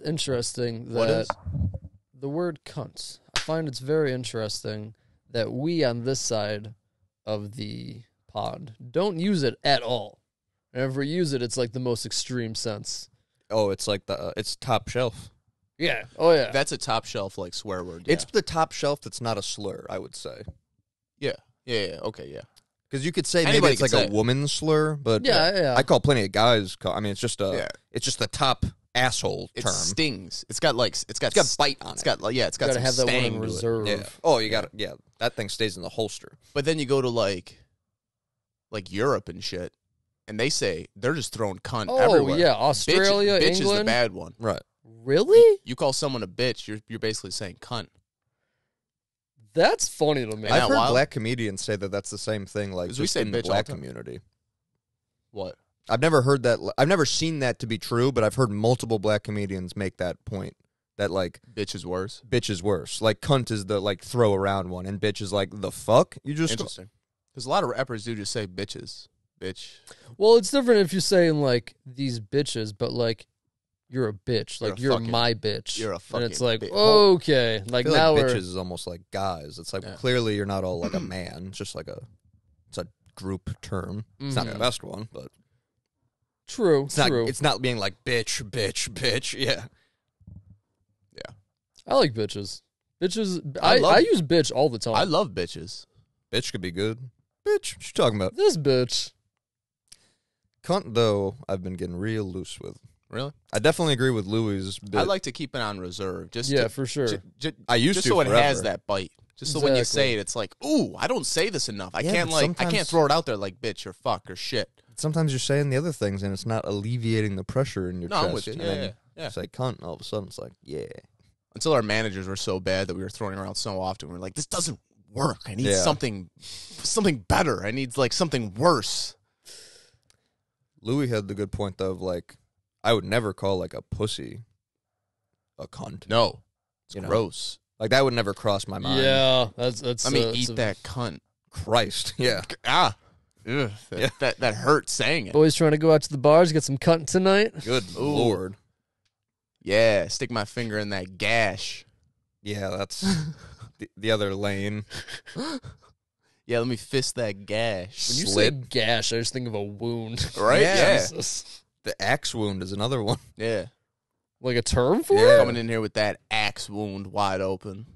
interesting What that is? the word cunts. I find it's very interesting that we on this side of the pond don't use it at all. And if we use it, it's like the most extreme sense. Oh, it's like it's top shelf. Yeah. Oh, yeah. That's a top shelf like swear word. Yeah. It's the top shelf that's not a slur, I would say. yeah. Okay, yeah. Because you could say Anybody maybe it's could like say a it. woman's slur, but Yeah. I call plenty of guys. I mean, it's just Yeah. it's just the top asshole It term. stings. It's got bite on It's it. got It's got Gotta some have that one stang in to it. reserve. Yeah. Oh, you got that thing stays in the holster. But then you go to like Europe and shit, and they say they're just throwing cunt Oh, everywhere. yeah. Australia, bitch is the England. bad one. Right. Really? You call someone a bitch, you're basically saying cunt. That's funny to me. Ain't I've that heard wild? black comedians say that that's the same thing, like 'Cause we just say in the bitch all black the time. community. What? I've never heard that. I've never seen that to be true, but I've heard multiple black comedians make that point. That like Bitch is worse. bitch is worse. Like cunt is the like throw around one, and bitch is like the fuck. You just Interesting. Because a lot of rappers do just say bitches. Bitch. Well, it's different if you're saying, like, these bitches, but, like, you're a bitch. You're Like, a you're fucking- my bitch. you're a And it's fucking like, bitch. okay. I Like, feel now like we're... bitches is almost like guys. It's like Yeah. clearly you're not all like a man. It's just like it's a group term. It's not the Mhm. best one, but True, it's true. not. It's not being like bitch. Yeah. I like bitches. Bitches... I love- I use bitch all the time. I love bitches. Bitch could be good. Bitch, what you talking about? this bitch. Cunt though, I've been getting real loose with. Really? I definitely agree with Louis. I like to keep it on reserve. Just Yeah, to, for sure. I used just to so it forever. has that bite. Just so when you Exactly. say it, it's like, ooh, I don't say this enough. I Yeah, can't but I sometimes- can't throw it out there like bitch or fuck or shit. Sometimes you're saying the other things and it's not alleviating the pressure in your No, chest. I'm with you. and Yeah, then yeah. you say cunt, and all of a sudden it's like, yeah. Until our managers were so bad that we were throwing around so often, we were like, this doesn't work. I need Yeah. something better. I need like something worse. Louis had the good point though of like, I would never call like a pussy a cunt. No, it's You know? gross. Like that would never cross my mind. Yeah, that's... Let me it's eat that cunt. Christ. Yeah. Ah, ugh, Yeah. that hurts saying it. Boys trying to go out to the bars, get some cunt tonight. Good Ooh. Lord. Yeah, stick my finger in that gash. Yeah, that's the other lane. Yeah, let me fist that gash. When you Slit. say gash, I just think of a wound. Right? Yeah. Jesus. The axe wound is another one. Yeah. Like a term for Yeah. it? Coming in here with that axe wound wide open.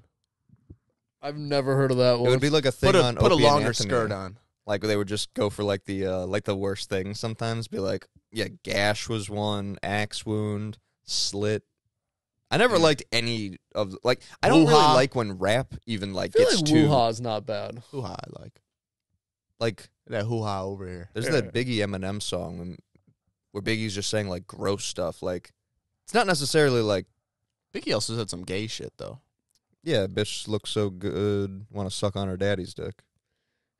I've never heard of that It one. would be like a thing Put on a Opie and longer Anthony. skirt on. Like they would just go for like the worst thing sometimes. Be like, yeah, gash was one, axe wound, slit. I never liked any of like. I don't really Woo-ha. like when rap even I like feel gets like too woo-ha's not bad. Hoo-ha I like. like. That hoo-ha over here. There's that Biggie Eminem song where Biggie's just saying like gross stuff. Like it's not necessarily like, Biggie also said some gay shit, though. yeah, bitch looks so good, want to suck on her daddy's dick.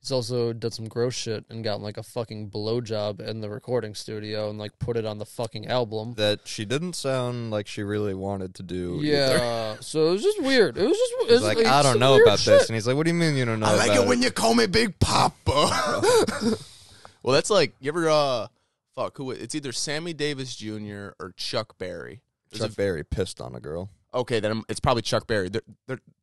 He's also did some gross shit and gotten like a fucking blowjob in the recording studio and like put it on the fucking album. That she didn't sound like she really wanted to do. either. Yeah, so it was just weird. It was just it He's was like, it's I don't some know weird about shit. this. And he's like, what do you mean you don't know I like about it when you call me Big Papa. Well, that's like, you ever, it's either Sammy Davis Jr. or Chuck Berry. Chuck Berry pissed on a girl. Okay, then it's probably Chuck Berry.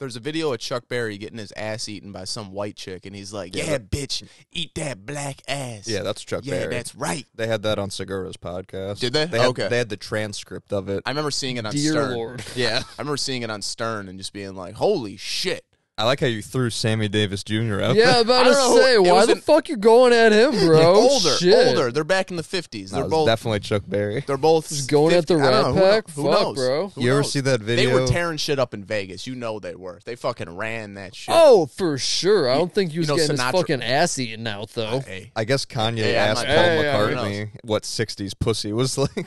There's a video of Chuck Berry getting his ass eaten by some white chick, and he's like, yeah, bitch, eat that black ass. Yeah, that's Chuck Yeah, Berry. that's right. They had that on Segura's podcast. Did they? Had, Okay. They had the transcript of it. I remember seeing it on Dear Stern. Lord. Yeah. I remember seeing it on Stern and just being like, holy shit. I like how you threw Sammy Davis Jr. out. Yeah, about I to don't know who- say, it why was the an- fuck you going at him, bro? Older. They're back in the 50s. That They're was both definitely Chuck Berry. They're both Just going at the 50 I Rat don't know, Pack? Who Fuck, knows? bro. Who You ever knows? see that They video? were tearing shit up in Vegas. You know they were. They fucking ran that shit. Oh, for sure. I don't think he was know, getting Sinatra- his fucking ass eaten out, though. Hey. I guess Kanye Yeah, I'm asked not- Paul Hey, yeah, who McCartney what 60s pussy was like.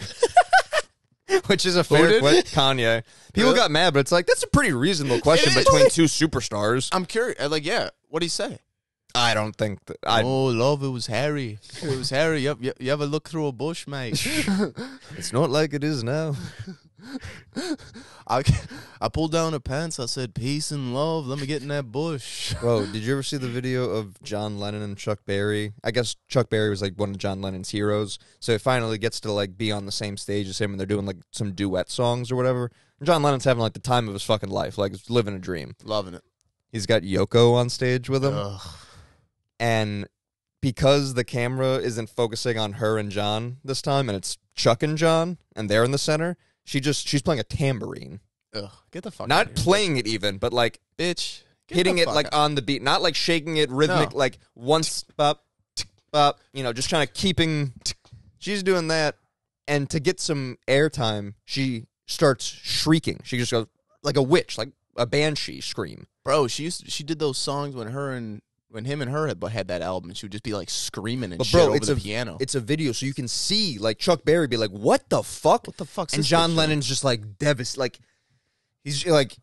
Which is a Who fair did? question. Kanye. People Really? got mad, but it's like, that's a pretty reasonable question It is. between two superstars. I'm curious. Like, yeah. What'd he say? I don't think that. Oh, love, it was Harry. It was Harry. You ever look through a bush, mate? It's not like it is now. I pulled down her pants. I said, "Peace and love. Let me get in that bush." Bro, did you ever see the video of John Lennon and Chuck Berry? I guess Chuck Berry was like one of John Lennon's heroes. So he finally gets to like be on the same stage as him, and they're doing like some duet songs or whatever. And John Lennon's having like the time of his fucking life, like living a dream. Loving it. He's got Yoko on stage with him. Ugh. And because the camera isn't focusing on her and John this time, and it's Chuck and John, and they're in the center, she's playing a tambourine. Ugh. Get the fuck out Not of here. playing it even, but like Bitch. Get hitting the it fuck like out. on the beat, not like shaking it rhythmic, No. like once bop, bop, just kind of keeping. She's doing that, and to get some airtime, she starts shrieking. She just goes like a witch, like a banshee scream. Bro, she did those songs when him and her had that album, and she would just be like screaming and But shit bro, over it's the a piano. It's a video, so you can see like Chuck Berry be like, "What the fuck? What the fuck's And this John bitch Lennon's just like devastated. Like he's like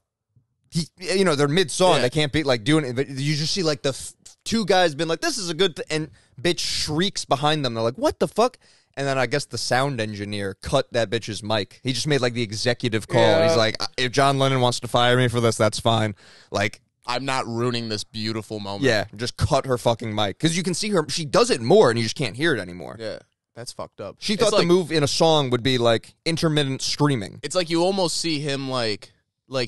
they're mid song. Yeah. They can't be like doing it. But you just see like the two guys been like, "This is a good," and bitch shrieks behind them. They're like, "What the fuck?" And then I guess the sound engineer cut that bitch's mic. He just made like the executive call. Yeah. He's like, "If John Lennon wants to fire me for this, that's fine." Like, I'm not ruining this beautiful moment. yeah, just cut her fucking mic because you can see her. She does it more, and you just can't hear it anymore. Yeah. That's fucked up. She It's thought the like- move in a song would be like intermittent screaming. It's like you almost see him like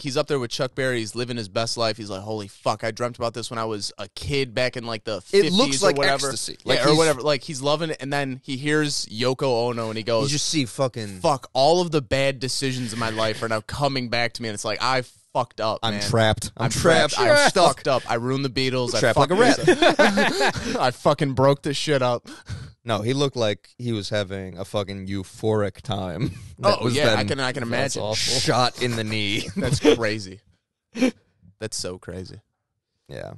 he's up there with Chuck Berry. He's living his best life. He's like, holy fuck, I dreamt about this when I was a kid back in like the 50s It looks like or whatever. ecstasy. Yeah, Like or he's- whatever. Like he's loving it, and then he hears Yoko Ono, and he You goes, just see fucking. fuck, all of the bad decisions in my life are now coming back to me, and it's like, I fucked up, I'm man. trapped. I'm trapped. I'm I'm stuck. fucked up. I ruined the Beatles. I Trapped like a fucking- I fucking broke this shit up. No, he looked like he was having a fucking euphoric time. That Oh was yeah, then I can That's imagine. awful. shot in the knee. That's crazy. That's so crazy. Yeah.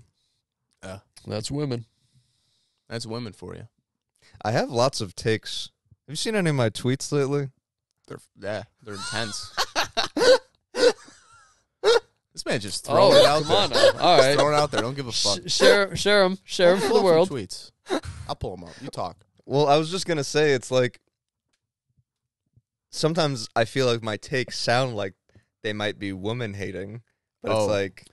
That's women. That's women for you. I have lots of takes. Have you seen any of my tweets lately? They're intense. This man just throwing it out come there. on now. All right. Throw it out there. Don't give a fuck. Share them for Pull the up world. some tweets. I'll pull them up. You talk. Well, I was just going to say, it's like, sometimes I feel like my takes sound like they might be woman hating, but Oh. it's like,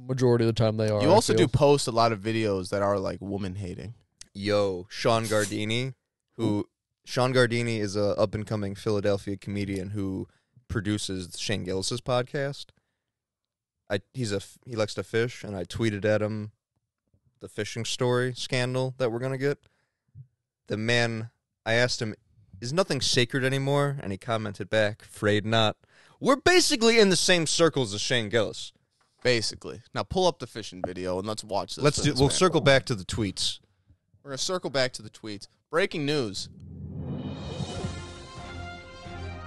Majority of the time they are. You I also do feel. post a lot of videos that are like woman hating. yo, Sean Gardini, Sean Gardini is a up and coming Philadelphia comedian who produces Shane Gillis's podcast. He likes to fish, and I tweeted at him the fishing story scandal that we're gonna get. The man, I asked him, "Is nothing sacred anymore?" And he commented back, "Afraid not." We're basically in the same circles as Shane Gillis. Basically. Now pull up the fishing video and let's watch this. We'll circle back to the tweets. We're gonna circle back to the tweets. Breaking news.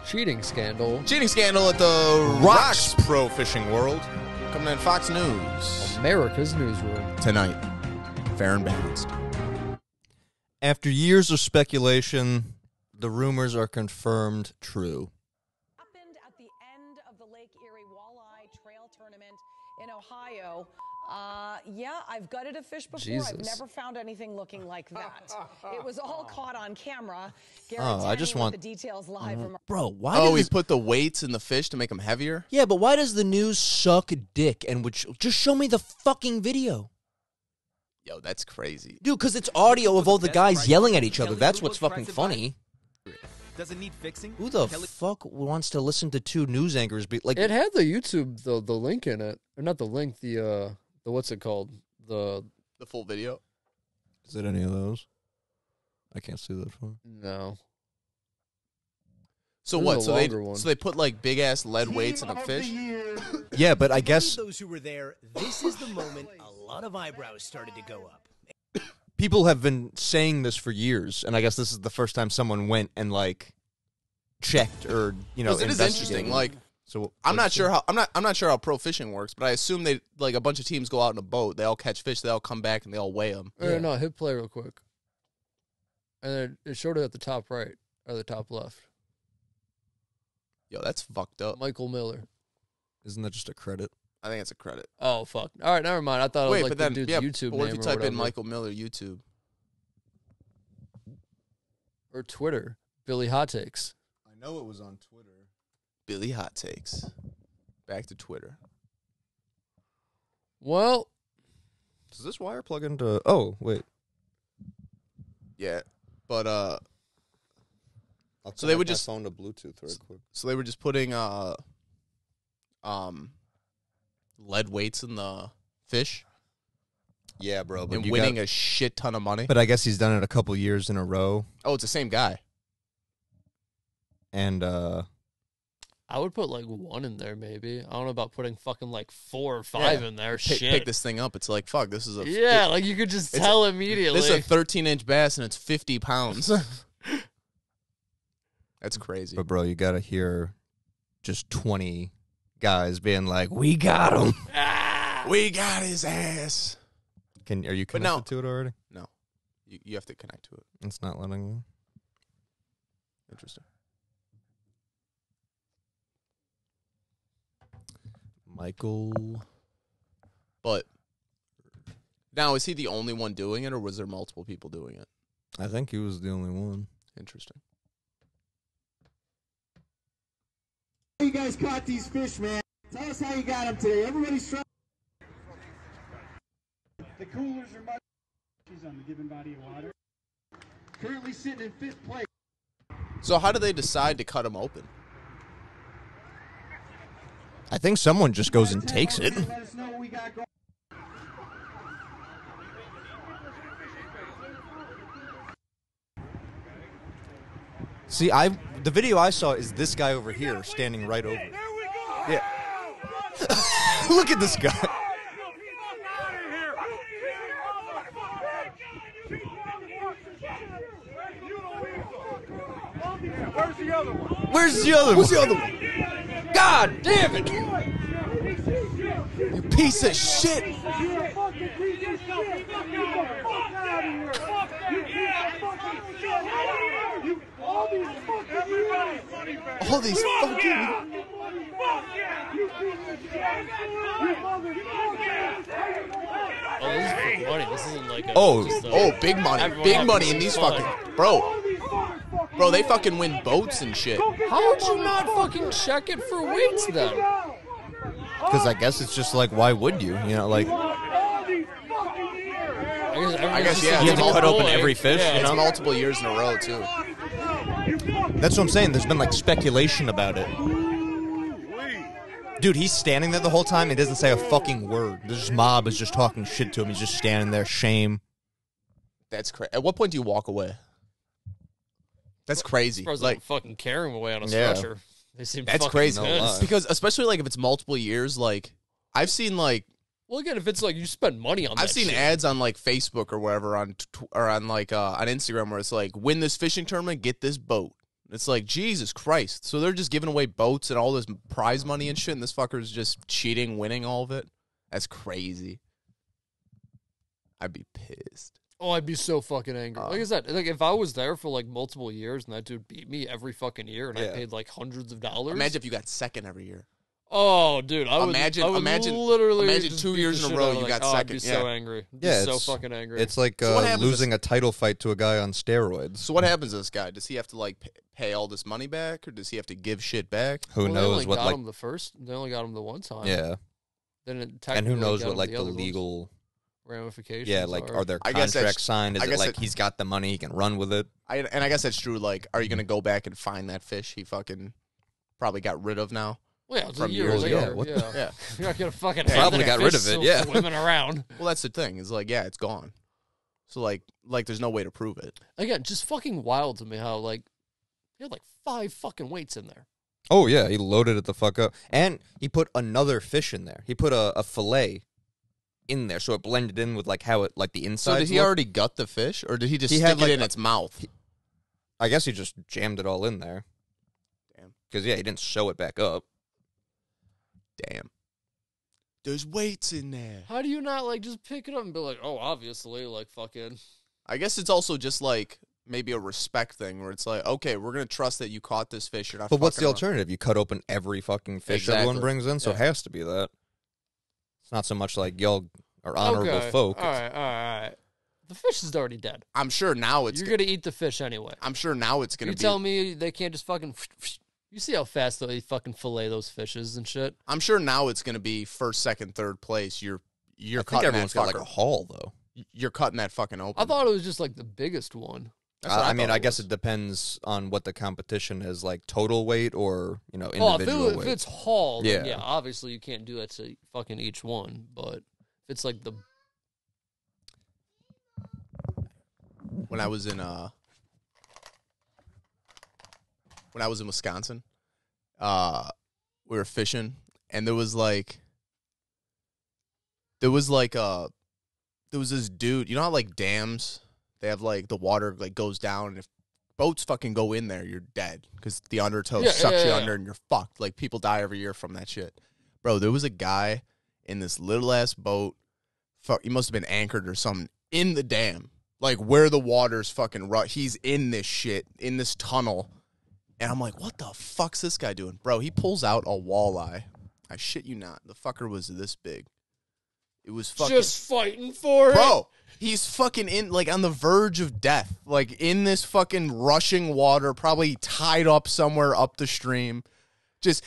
Cheating scandal. Cheating scandal at the Rocks Pro Fishing World. coming in Fox News America's newsroom. tonight. Fair and balanced. After years of speculation, the rumors are confirmed true. Happened at the end of the Lake Erie Walleye Trail Tournament in Ohio. Yeah, I've gutted a fish before. Jesus. I've never found anything looking like that. It was all caught on camera. Gary Oh, I just Tenney with want- the details live from Bro, why Oh, he does put the weights in the fish to make them heavier? yeah, but why does the news suck dick and would just show me the fucking video, Yo, that's crazy. dude? Because it's audio of all the guys yelling at each other. That's what's fucking funny. Doesn't need fixing. Who the fuck wants to listen to two news anchors be like? It had the YouTube the link in it, or not the link. The what's it called? The The full video? Is it any of those? I can't see that far. no. So This is what? a So longer one. they put like big ass lead weights in a fish? Yeah, but I guess Those who were there, this is the moment a lot of eyebrows started to go up. people have been saying this for years, and I guess this is the first time someone went and like checked or Because it is investigated. interesting. Like So I'm not sure how pro fishing works, but I assume they like a bunch of teams go out in a boat, they all catch fish, they all come back and they all weigh them. Or no, hit play real quick. And then it showed it at the top right or the top left. Yo, that's fucked up. Michael Miller. Isn't that just a credit? I think it's a credit. Oh fuck! All right, never mind. I thought Wait, it was but like then the dude's YouTube what name if you or type whatever. in Michael Miller YouTube? Or Twitter. Billy Hot Takes. I know it was on Twitter. Billy Hot Takes. Back to Twitter. Well, Does this wire plug into? Oh wait. Yeah, but I'll So they connect would my just- phone to Bluetooth right quick. so they were just putting lead weights in the fish Yeah, bro. But and you winning got- a shit ton of money. But I guess he's done it a couple years in a row, Oh, it's the same guy. and I would put like 1 in there maybe. I don't know about putting fucking like 4 or 5 in there. Pick Shit. this thing up. It's like, fuck, this is a Yeah, like you could just it's tell immediately. this is a 13-inch bass and it's 50 pounds. That's crazy. but bro, you gotta hear just 20 guys being like, "We got him." We got his ass. Are you But connected no. to it already? No, you have to connect to it. It's not letting me. Interesting. Michael. But now, is he the only one doing it, or was there multiple people doing it? I think he was the only one. Interesting. You guys caught these fish, man. Tell us how you got them today. Everybody's trying. The coolers are much. She's on the given body of water. Currently sitting in 5th place. So how do they decide to cut him open? I think someone just goes and takes it. Let us know what we got going. See, the video I saw is this guy over here standing right over. Yeah. Look at this guy. Where's the other one? Where's the other one? God damn it! You piece of shit! All these fucking... Oh, this is for money. This isn't like a. Oh, just a- Oh, big money. Everyone Big having money in some these fun. fucking... Bro, they fucking win boats and shit. How would you not fucking check it for weights then? Because I guess it's just like, why would you? You know, like, I guess, yeah, you have to it's cut open multiple- every fish, Yeah, you It's know? multiple years in a row, too. That's what I'm saying. There's been like speculation about it. Dude, he's standing there the whole time. He doesn't say a fucking word. This mob is just talking shit to him. He's just standing there, shame. That's crazy. At what point do you walk away? That's crazy. Like Like, fucking carry him away on a Yeah. stretcher. They seem that's fucking crazy. No pissed. lie. Because especially like if it's multiple years, like I've seen like Well, again, if it's like you spend money on, I've that seen shit. ads on like Facebook or wherever on Instagram where it's like win this fishing tournament, get this boat. It's like Jesus Christ. So they're just giving away boats and all this prize money and shit, and this fucker's just cheating, winning all of it. That's crazy. I'd be pissed. Oh, I'd be so fucking angry. Like I said, like if I was there for like multiple years and that dude beat me every fucking year and I Yeah. paid like hundreds of dollars. Imagine if you got second every year. Oh, dude, I would Imagine- literally imagine just 2 beat years the in a shit row out of, you like, got oh, second, I'd be so yeah. angry. Yeah, So it's- fucking angry. It's like So what happens losing a title fight to a guy on steroids. So what happens to this guy? Does he have to like pay all this money back, or does he have to give shit back? Who Well, they knows only what got like him the first. They only got him the one time. yeah, Then it and technically who knows got what him like the other ones. legal ramifications. yeah like are there I guess contracts that's- signed? Is I it guess like it- he's got the money, he can run with it? And I guess that's true. Like, are you gonna go back and find that fish he fucking probably got rid of now? Well, yeah, it's a from year years later. ago. What yeah. the- Yeah. You're not gonna fucking Probably have got that rid fish of it, still yeah. swimming around. Well, that's the thing. It's like, yeah, it's gone. So like there's no way to prove it. Again, just fucking wild to me how like he had like 5 fucking weights in there. Oh yeah, he loaded it the fuck up, and he put another fish in there. He put a fillet in there, so it blended in with like how it like the inside. So did he already gut the fish, or did he just He stick had, it like, in its mouth? I guess he just jammed it all in there. Damn. Because yeah, he didn't sew it back up. Damn. There's weights in there. How do you not like just pick it up and be like, oh, obviously, like fucking. I guess it's also just like maybe a respect thing where it's like, okay, we're gonna trust that you caught this fish. You're not. But what's the fucking around. alternative? You cut open every fucking fish everyone Exactly. brings in, so it Yeah. has to be that. It's not so much like y'all are honorable Okay. folk. All right. The fish is already dead. I'm sure now it's. You're gonna eat the fish anyway. I'm sure now it's You gonna be. tell me they can't just fucking You see how fast they fucking fillet those fishes and shit. I'm sure now it's gonna be first, second, third place. You're I think cutting everyone's that got like fucker. a haul though. You're cutting that fucking open. I thought it was just like the biggest one. That's what I mean, thought I guess was. it depends on what the competition is, like total weight or Oh, individual if weight. it's hauled, then Yeah. yeah, obviously you can't do that to fucking each one. But if it's like the when I was in Wisconsin, we were fishing, and there was this dude. You know how like dams, they have like the water like goes down, and if boats fucking go in there, you're dead because the undertow sucks you under, and you're fucked. Like people die every year from that shit, bro. There was a guy in this little ass boat. He must have been anchored or something in the dam. Like, where the water's fucking he's in this shit, in this tunnel. And I'm like, what the fuck's this guy doing? Bro, he pulls out a walleye. I shit you not. The fucker was this big. It was fucking... just fighting for it. Bro, he's fucking in, like, on the verge of death. Like, in this fucking rushing water, probably tied up somewhere up the stream. Just...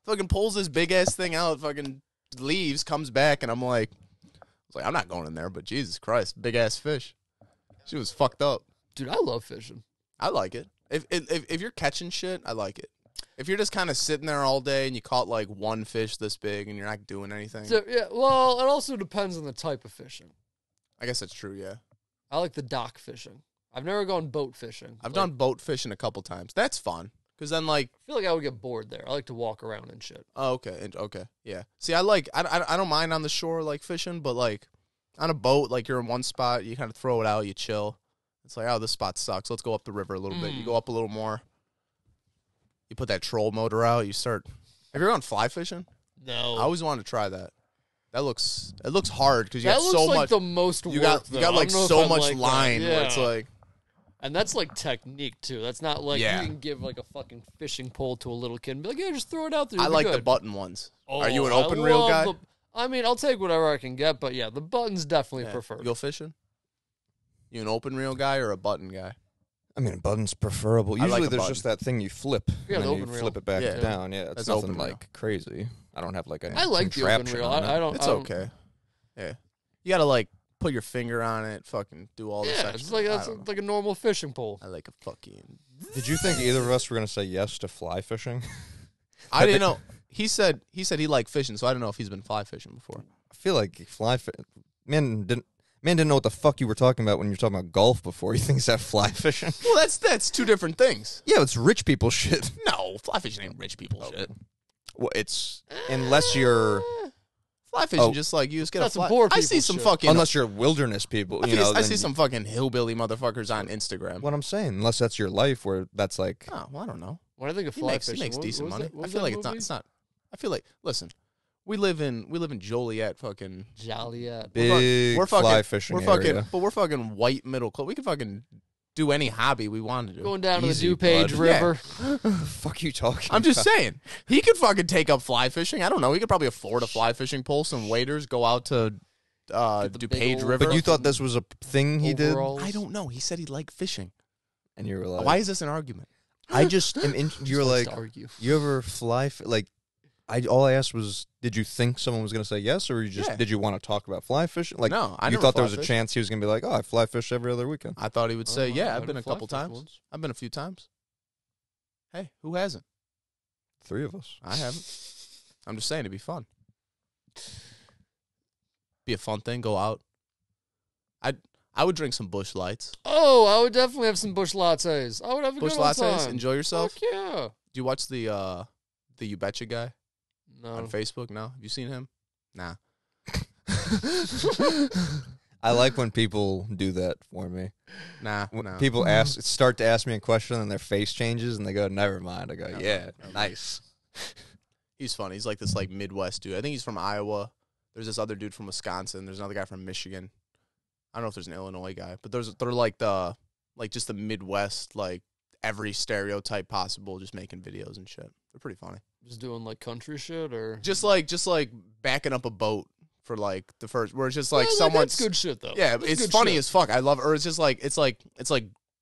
fucking pulls this big-ass thing out, fucking leaves, comes back, and I'm like... I'm not going in there, but Jesus Christ, big ass fish. She was fucked up. Dude, I love fishing. I like it. If you're catching shit, I like it. If you're just kind of sitting there all day and you caught like one fish this big and you're not doing anything, So, yeah, well, it also depends on the type of fishing. I guess that's true. Yeah, I like the dock fishing. I've never gone boat fishing. I've done boat fishing a couple times. That's fun because then like, I feel like I would get bored there. I like to walk around and shit. oh, okay, yeah. See, I don't mind on the shore like fishing, but like on a boat, like you're in one spot, you kind of throw it out, you chill. It's like, oh, this spot sucks. Let's go up the river a little bit. You go up a little more. You put that troll motor out. You start. Have you ever gone fly fishing? No. I always wanted to try that. It looks hard because you that got looks so like much. the most work, You got though. I like don't know if so I much like that. line where it's Yeah. like, And that's like technique too. That's not like Yeah. you can give like a fucking fishing pole to a little kid and be like, yeah, just throw it out there. I you'll be like the good. button ones. Oh, Are you an I open reel love guy? I mean, I'll take whatever I can get, but yeah, the buttons definitely Yeah. preferred. You go fishing? You an open reel guy or a button guy? I mean, a button's preferable. I like Usually a there's button. just that thing you flip. Yeah, and the then you open reel. flip it back Yeah. and down. Yeah, it's That's nothing open reel. like crazy. I don't have like a I like the open contraption reel. on it. I don't. It's I don't, okay. Yeah. You gotta like put your finger on it, fucking do all this Yeah, extra. it's like I that's don't know. like a normal fishing pole. I like a fucking. Did you think either of us were going to say yes to fly fishing? I didn't know. He said he liked fishing, so I don't know if he's been fly fishing before. I feel like man didn't know what the fuck you were talking about when you were talking about golf before. He thinks that fly fishing. Well, that's two different things. Yeah, it's rich people shit. No, fly fishing ain't rich people shit. Well, it's unless you're Fly fishing Oh. just like you just get That's a fly. some poor I see people some shit. fucking. unless you're wilderness people. You know, I see then some fucking hillbilly motherfuckers on Instagram. What I'm saying, unless that's your life, where that's like Oh, well, I don't know. When I think of He fly makes fishing, decent money. What I was feel that like it's not. movie? It's not. I feel like listen, we live in Joliet, fucking. Joliet. big We're fucking fly fishing We're fucking, area. but we're fucking white middle class. We can fucking do any hobby we want to do. Going down Easy, to the DuPage bud. River. the fuck you talking? I'm just saying, he could fucking take up fly fishing. I don't know. He could probably afford a fly fishing pole, some waders, go out to Get the big DuPage old- River. But you thought this was a thing he did, Overalls. I don't know. He said he liked fishing. and you were like, Why is this an argument? I just am. You were likes like, to argue. you ever fly? Like, all I asked was, did you think someone was going to say yes, or you just Yeah. did you want to talk about fly fishing? Like, No, I you never thought there fly was a fished. chance he was going to be like, oh, I fly fish every other weekend. I thought he would say, Oh, yeah, I I've been a fly couple fished times. once. I've been a few times. Hey, who hasn't? 3 of us. I haven't. I'm just saying it'd be fun. Be a fun thing. Go out. I would drink some Bush Lights. Oh, I would definitely have some bush lattes. I would have a Bush good old lattes. time. Enjoy yourself. Fuck yeah. Do you watch the You Betcha guy No. on Facebook? No, have you seen him? Nah. I like when people do that for me. Nah. When No. people start to ask me a question, and their face changes, and they go, "Never mind." I go, "Yeah, nice." He's funny. He's like this like Midwest dude. I think he's from Iowa. There's this other dude from Wisconsin. There's another guy from Michigan. I don't know if there's an Illinois guy, but they're like just the Midwest, like every stereotype possible, just making videos and shit. They're pretty funny. Just doing like country shit or Just like backing up a boat for like the first, where it's just like Well, someone's that's good shit though. Yeah, That's it's good funny shit. as fuck. I love it. Or it's just like it's like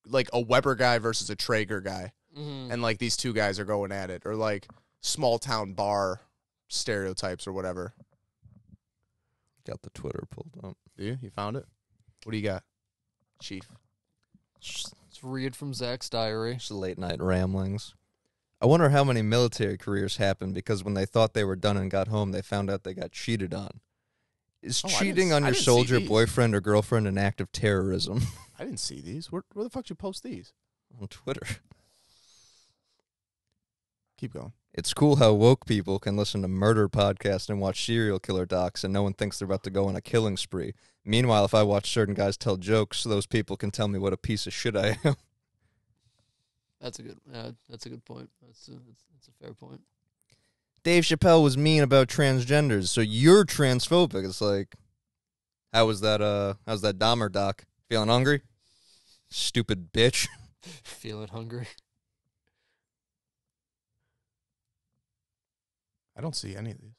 like a Weber guy versus a Traeger guy, Mm-hmm. and like these two guys are going at it, or like small town bar stereotypes or whatever. Got the Twitter pulled up. Do you? You found it? What do you got, Chief? Let's read from Zach's diary. Just late night ramblings. I wonder how many military careers happened because when they thought they were done and got home, they found out they got cheated on. Is Oh, I cheating didn't- on I your didn't see soldier, these. boyfriend, or girlfriend an act of terrorism? I didn't see these. Where the fuck did you post these? On Twitter. Keep going. It's cool how woke people can listen to murder podcasts and watch serial killer docs and no one thinks they're about to go on a killing spree. Meanwhile, if I watch certain guys tell jokes, those people can tell me what a piece of shit I am. That's a good point. That's a fair point. Dave Chappelle was mean about transgenders, so you're transphobic. It's like, how's that Dahmer doc? Feeling hungry? Stupid bitch. Feeling hungry. I don't see any of these.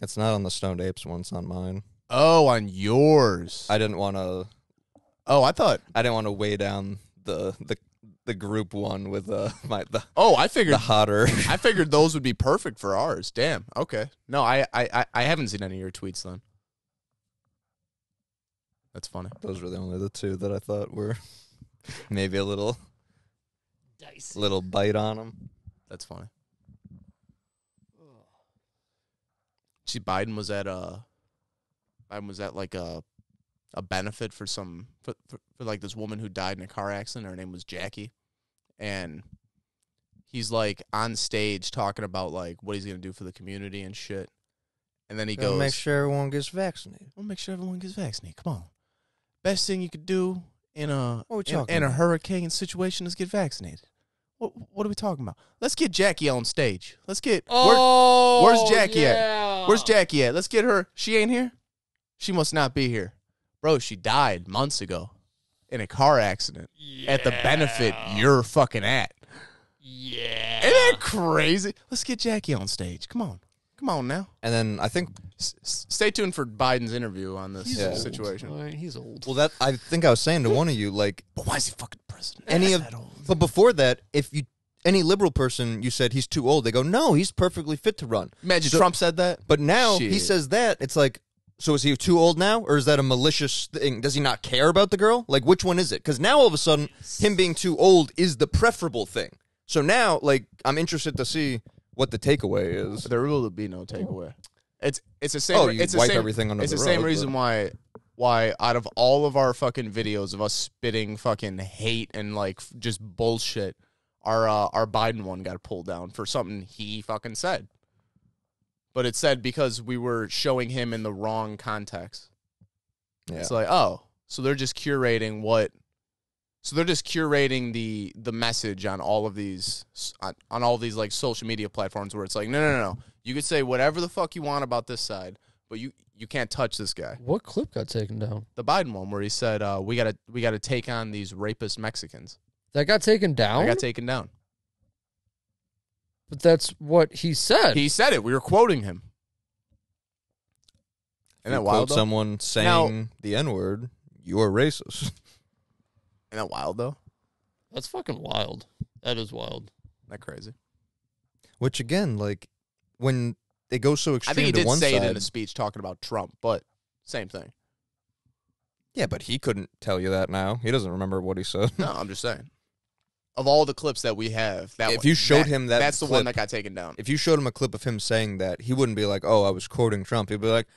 It's not on the Stoned Apes one, it's on mine. Oh, on yours. I didn't want to I thought. weigh down the group one with the I figured. hotter. I figured those would be perfect for ours. Damn. Okay. No, I haven't seen any of your tweets then. That's funny. Those were the only the two that I thought were maybe a little bite on them. That's funny. See, Biden was at like a benefit for some for like this woman who died in a car accident. Her name was Jackie, and he's like on stage talking about like what he's gonna do for the community and shit. And then he goes, Make sure everyone gets vaccinated. "We'll make sure everyone gets vaccinated. Come on, best thing you could do in a What are we talking in a about? hurricane situation is get vaccinated." What are we talking about? Let's get Jackie on stage. Let's get where's Jackie at? Where's Jackie at? Let's get her. She ain't here? She must not be here. Bro, she died months ago in a car accident at the benefit you're fucking at. Yeah. Isn't that crazy? Let's get Jackie on stage. Come on. Come on now. And then I think, Stay tuned for Biden's interview on this Yeah. situation. All right, he's old. well, that I think I was saying to one of you, like, But why is he fucking president? but before that, if you any liberal person you said he's too old, they go, no, he's perfectly fit to run. Imagine So- Trump said that. But now he Shit. says that, it's like, so is he too old now, or is that a malicious thing? Does he not care about the girl? Like, which one is it? Because now all of a sudden, him being too old is the preferable thing. So now, like, I'm interested to see what the takeaway is. There will be no takeaway. It's the same. Oh, you it's the wipe same, everything under It's the the same rug, reason but- why out of all of our fucking videos of us spitting fucking hate and like just bullshit, our Biden one got pulled down for something he fucking said. But it said because we were showing him in the wrong context. Yeah. It's like, oh, so they're just curating the message on all of these on all these like social media platforms where it's like, no. You could say whatever the fuck you want about this side, but you can't touch this guy. What clip got taken down? The Biden one where he said, we gotta take on these rapist Mexicans. That got taken down? I got taken down. But that's what he said. He said it. We were quoting him. Isn't that You wild quote though? someone saying the N-word, you're racist. Isn't that wild though? That's fucking wild. That is wild. Isn't that crazy? Which, again, like, when they go so I extreme think he to did one say side. it in a speech talking about Trump, but same thing. Yeah, but he couldn't tell you that now. He doesn't remember what he said. No, I'm just saying. Of all the clips that we have, that If one- you showed him that that's the clip- one that got taken down. If you showed him a clip of him saying that, he wouldn't be like, oh, I was quoting Trump. He'd be like,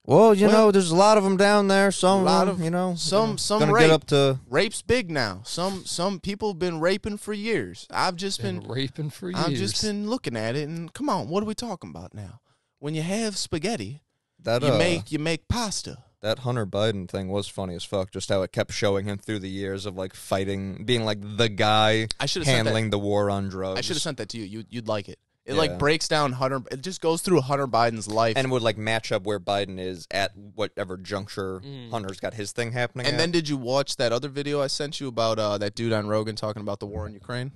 well, you know, there's a lot of them down there. Some, lot of them, of- you know, some gonna rape. get up to. Rape's big now. Some people have been raping for years. I've just Been been raping for years. I've just been looking at it and come on, what are we talking about now? When you have spaghetti, That you make pasta. that Hunter Biden thing was funny as fuck. Just how it kept showing him through the years of like fighting, being like the guy I should have sent handling that. the war on drugs. I should have sent that to you. You'd like it. It Yeah. like breaks down Hunter. It just goes through Hunter Biden's life. and would like match up where Biden is at whatever juncture Hunter's got his thing happening. And at. then did you watch that other video I sent you about that dude on Rogan talking about the war in Ukraine?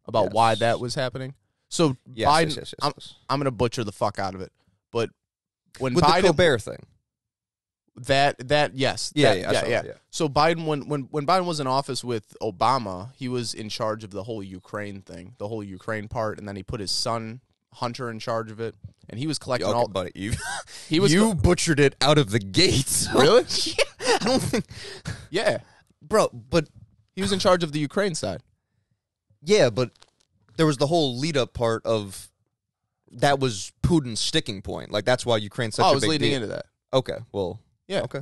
About why Yes. that was happening? So Yes, Biden, yes. I'm going to butcher the fuck out of it. But when with Biden the Colbert thing. That yes. Yeah, That- yeah, I saw that, yeah. So Biden, when Biden was in office with Obama, he was in charge of the whole Ukraine thing, the whole Ukraine part, and then he put his son Hunter in charge of it, and he was collecting Okay, all. buddy, He was you butchered it out of the gates. Really? Yeah, I don't think, Yeah, bro. But he was in charge of the Ukraine side. yeah, but there was the whole lead up part of that was Putin's sticking point. Like that's why Ukraine's such I a was big leading deal. into that. Okay, well, Yeah. okay.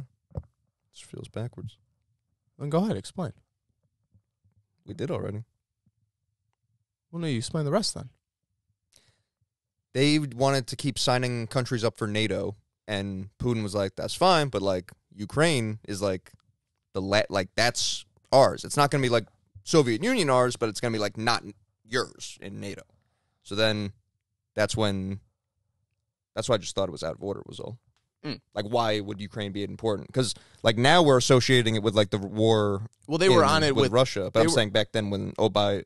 This feels backwards. Then go ahead, explain. We did already. Well, no, you explain the rest then. They wanted to keep signing countries up for NATO, and Putin was like, "That's fine, but like Ukraine is like like that's ours. It's not going to be like Soviet Union ours, but it's going to be like not yours in NATO." So then that's why I just thought it was out of order. Was all. Like, why would Ukraine be important? Because like now we're associating it with like the war. Well, they were on it with with Russia, but they I'm were- saying back then when Obama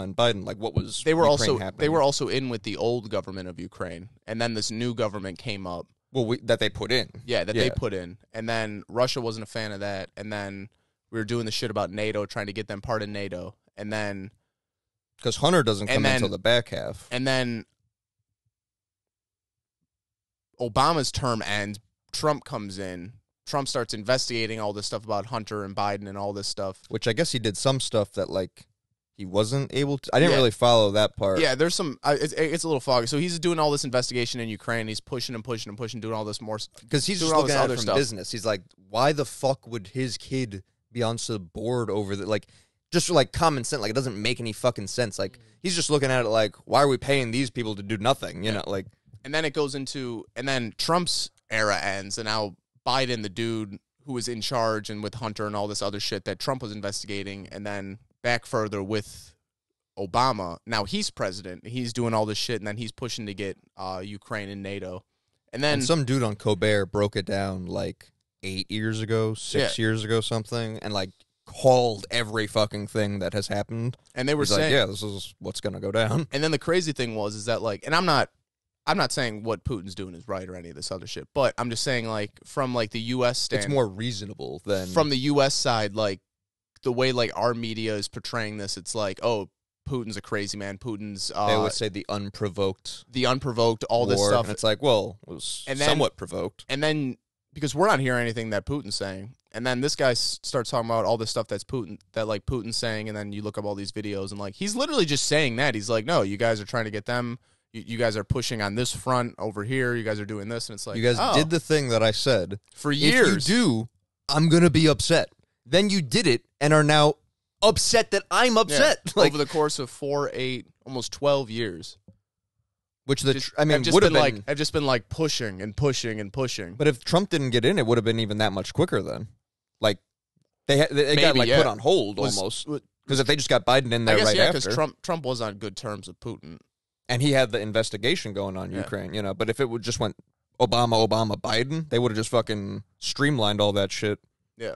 and Biden, like, what was They were Ukraine happening? they were also in with the old government of Ukraine, and then this new government came up. well that they put in. Yeah, that they put in, and then Russia wasn't a fan of that, and then we were doing the shit about NATO, trying to get them part of NATO, and then Because Hunter doesn't And come then- until the back half. Obama's term ends. Trump comes in. Trump starts investigating all this stuff about Hunter and Biden and all this stuff. Which I guess he did some stuff that like he wasn't able to. I didn't Yeah. really follow that part. Yeah, there's some. It's a little foggy. So he's doing all this investigation in Ukraine. He's pushing and pushing and pushing, doing all this more. because he's doing just all looking this at other it from stuff. business. He's like, why the fuck would his kid be on the board over the like? Just like common sense, like it doesn't make any fucking sense. Like he's just looking at it like, why are we paying these people to do nothing? You know, like And then it goes into, and then Trump's era ends, and now Biden, the dude who was in charge and with Hunter and all this other shit that Trump was investigating, and then back further with Obama. Now he's president. He's doing all this shit, and then he's pushing to get Ukraine and NATO. And then and some dude on Colbert broke it down like 8 years ago, 6 years ago, something, and like called every fucking thing that has happened. and they were He's like, saying, yeah, this is what's gonna go down. and then the crazy thing is that like, and I'm not saying what Putin's doing is right or any of this other shit, but I'm just saying like from like the U.S. stand, It's more reasonable than from the U.S. side, like the way like our media is portraying this, it's like, oh, Putin's a crazy man. Putin's they always say the unprovoked the unprovoked, all this war, stuff, and it's like, well, it was And then- somewhat provoked. and then because we're not hearing anything that Putin's saying, and then this guy starts talking about all this stuff that's Putin's saying, and then you look up all these videos, and like he's literally just saying that he's like, no, you guys are trying to get them. You guys are pushing on this front over here. You guys are doing this, and it's like You guys oh, did the thing that I said. for years. If you do, I'm gonna be upset. Then you did it and are now upset that I'm Yeah. upset. Like, over the course of 4, 8, almost 12 years. which the Just- I mean I've just would have been been. like I've just been like pushing and pushing and pushing. But if Trump didn't get in, it would have been even that much quicker. Then, like they got Maybe, like yeah. put on hold Was- almost because if they just got Biden in I there guess right yeah, after, because Trump was on good terms with Putin. and he had the investigation going on Yeah. Ukraine, you know. But if it would just went Obama, Biden, they would have just fucking streamlined all that shit. Yeah.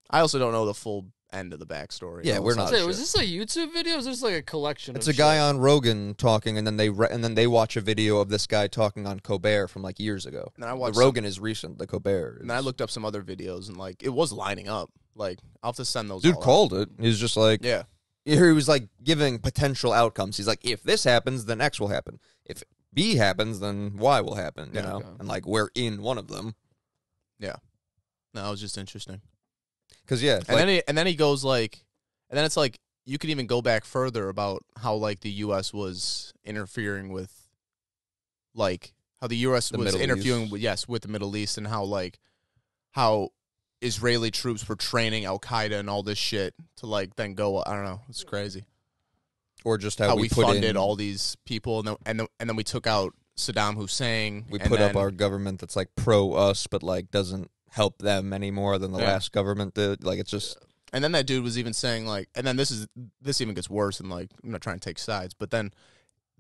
I also don't know the full end of the backstory. Yeah, all we're this not other Say, was shit. this a YouTube video? Or is this like a collection? It's of a guy shit? on Rogan talking, and then they watch a video of this guy talking on Colbert from like years ago. And I The watched Rogan is recent. The Colbert. And I is- looked up some other videos, and like it was lining up. Like I'll have to send those. Dude all out. called it. He's just like, Yeah. he was like giving potential outcomes. He's like, if this happens, then X will happen. If B happens, then Y will happen. You Yeah, know, okay. and like we're in one of them. No, it was just interesting. Because yeah, And then he goes like, and then it's like you could even go back further about how like the U.S. was interfering with, like how the U.S. The was Middle interviewing East. with the Middle East, and how Israeli troops were training Al Qaeda and all this shit to like then go. I don't know. It's crazy or just how how we put funded in, all these people, and then we took out Saddam Hussein. we and put up then- our government that's like pro us, but like doesn't help them any more than the Yeah. last government did. Like it's just And then that dude was even saying like, and then this even gets worse, and like I'm not trying to take sides, but then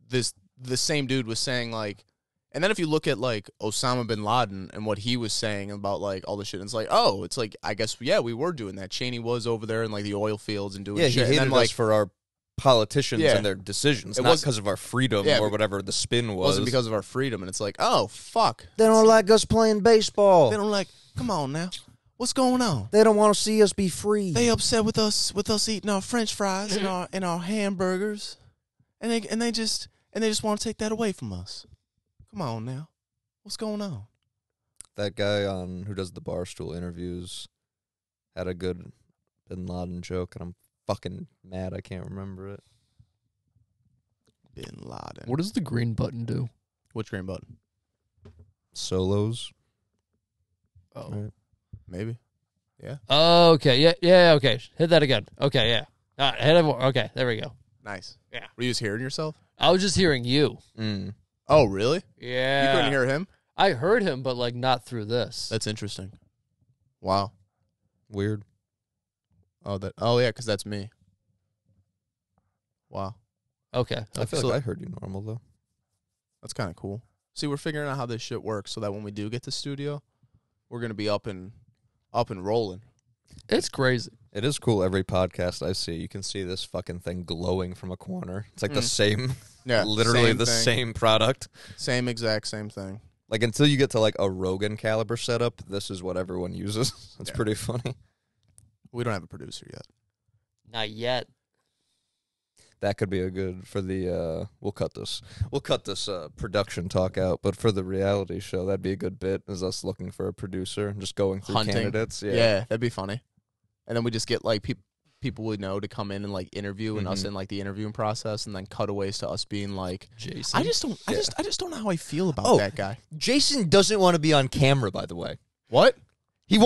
the same dude was saying like, and then if you look at like Osama bin Laden and what he was saying about like all the shit, it's like, oh, it's like I guess yeah we were doing that. Cheney was over there in like the oil fields and doing yeah. He shit, hated and then like us for our politicians Yeah. and their decisions, It not was- because of our freedom Yeah, or but- whatever the spin It was. wasn't because of our freedom, and it's like, oh fuck, They don't like us playing baseball. they don't like. Come on now, what's going on? They don't want to see us be free. They upset with us eating our French fries and our hamburgers, and they just want to take that away from us. Come on now, what's going on? That guy on who does the Barstool interviews had a good Bin Laden joke, and I'm fucking mad I can't remember it. Bin Laden. What does the green button do? Which green button? Solos. Oh. Right. Maybe. Okay. Yeah. Okay. Hit that again. Okay. Yeah. Hit it more. Okay. There we go. Nice. Yeah. Were you just hearing yourself? I was just hearing you. Oh, really? Yeah. You couldn't hear him? I heard him, but like not through this. That's interesting. Wow. Weird. Oh yeah, because that's me. Wow. Okay. I feel So- like I heard you normal though. That's kind of cool. See, we're figuring out how this shit works so that when we do get the studio, we're gonna be up and rolling. It's crazy. It is cool. Every podcast I see, you can see this fucking thing glowing from a corner. It's like the same, Yeah, literally same the thing. same product. Same exact same thing. Like until you get to like a Rogan caliber setup, this is what everyone uses. It's Yeah. pretty funny. We don't have a producer yet. Not yet. That could be a good for the. We'll cut this production talk out, but for the reality show, that'd be a good bit. Is us looking for a producer and just going through Hunting. candidates. Yeah, that'd be funny. And then we just get like people we know to come in and like interview and us Mhm. in like the interviewing process, and then cutaways to us being like, Jason. I just don't know how I feel about Oh. that guy. Jason doesn't want to be on camera, by the way. What? He'll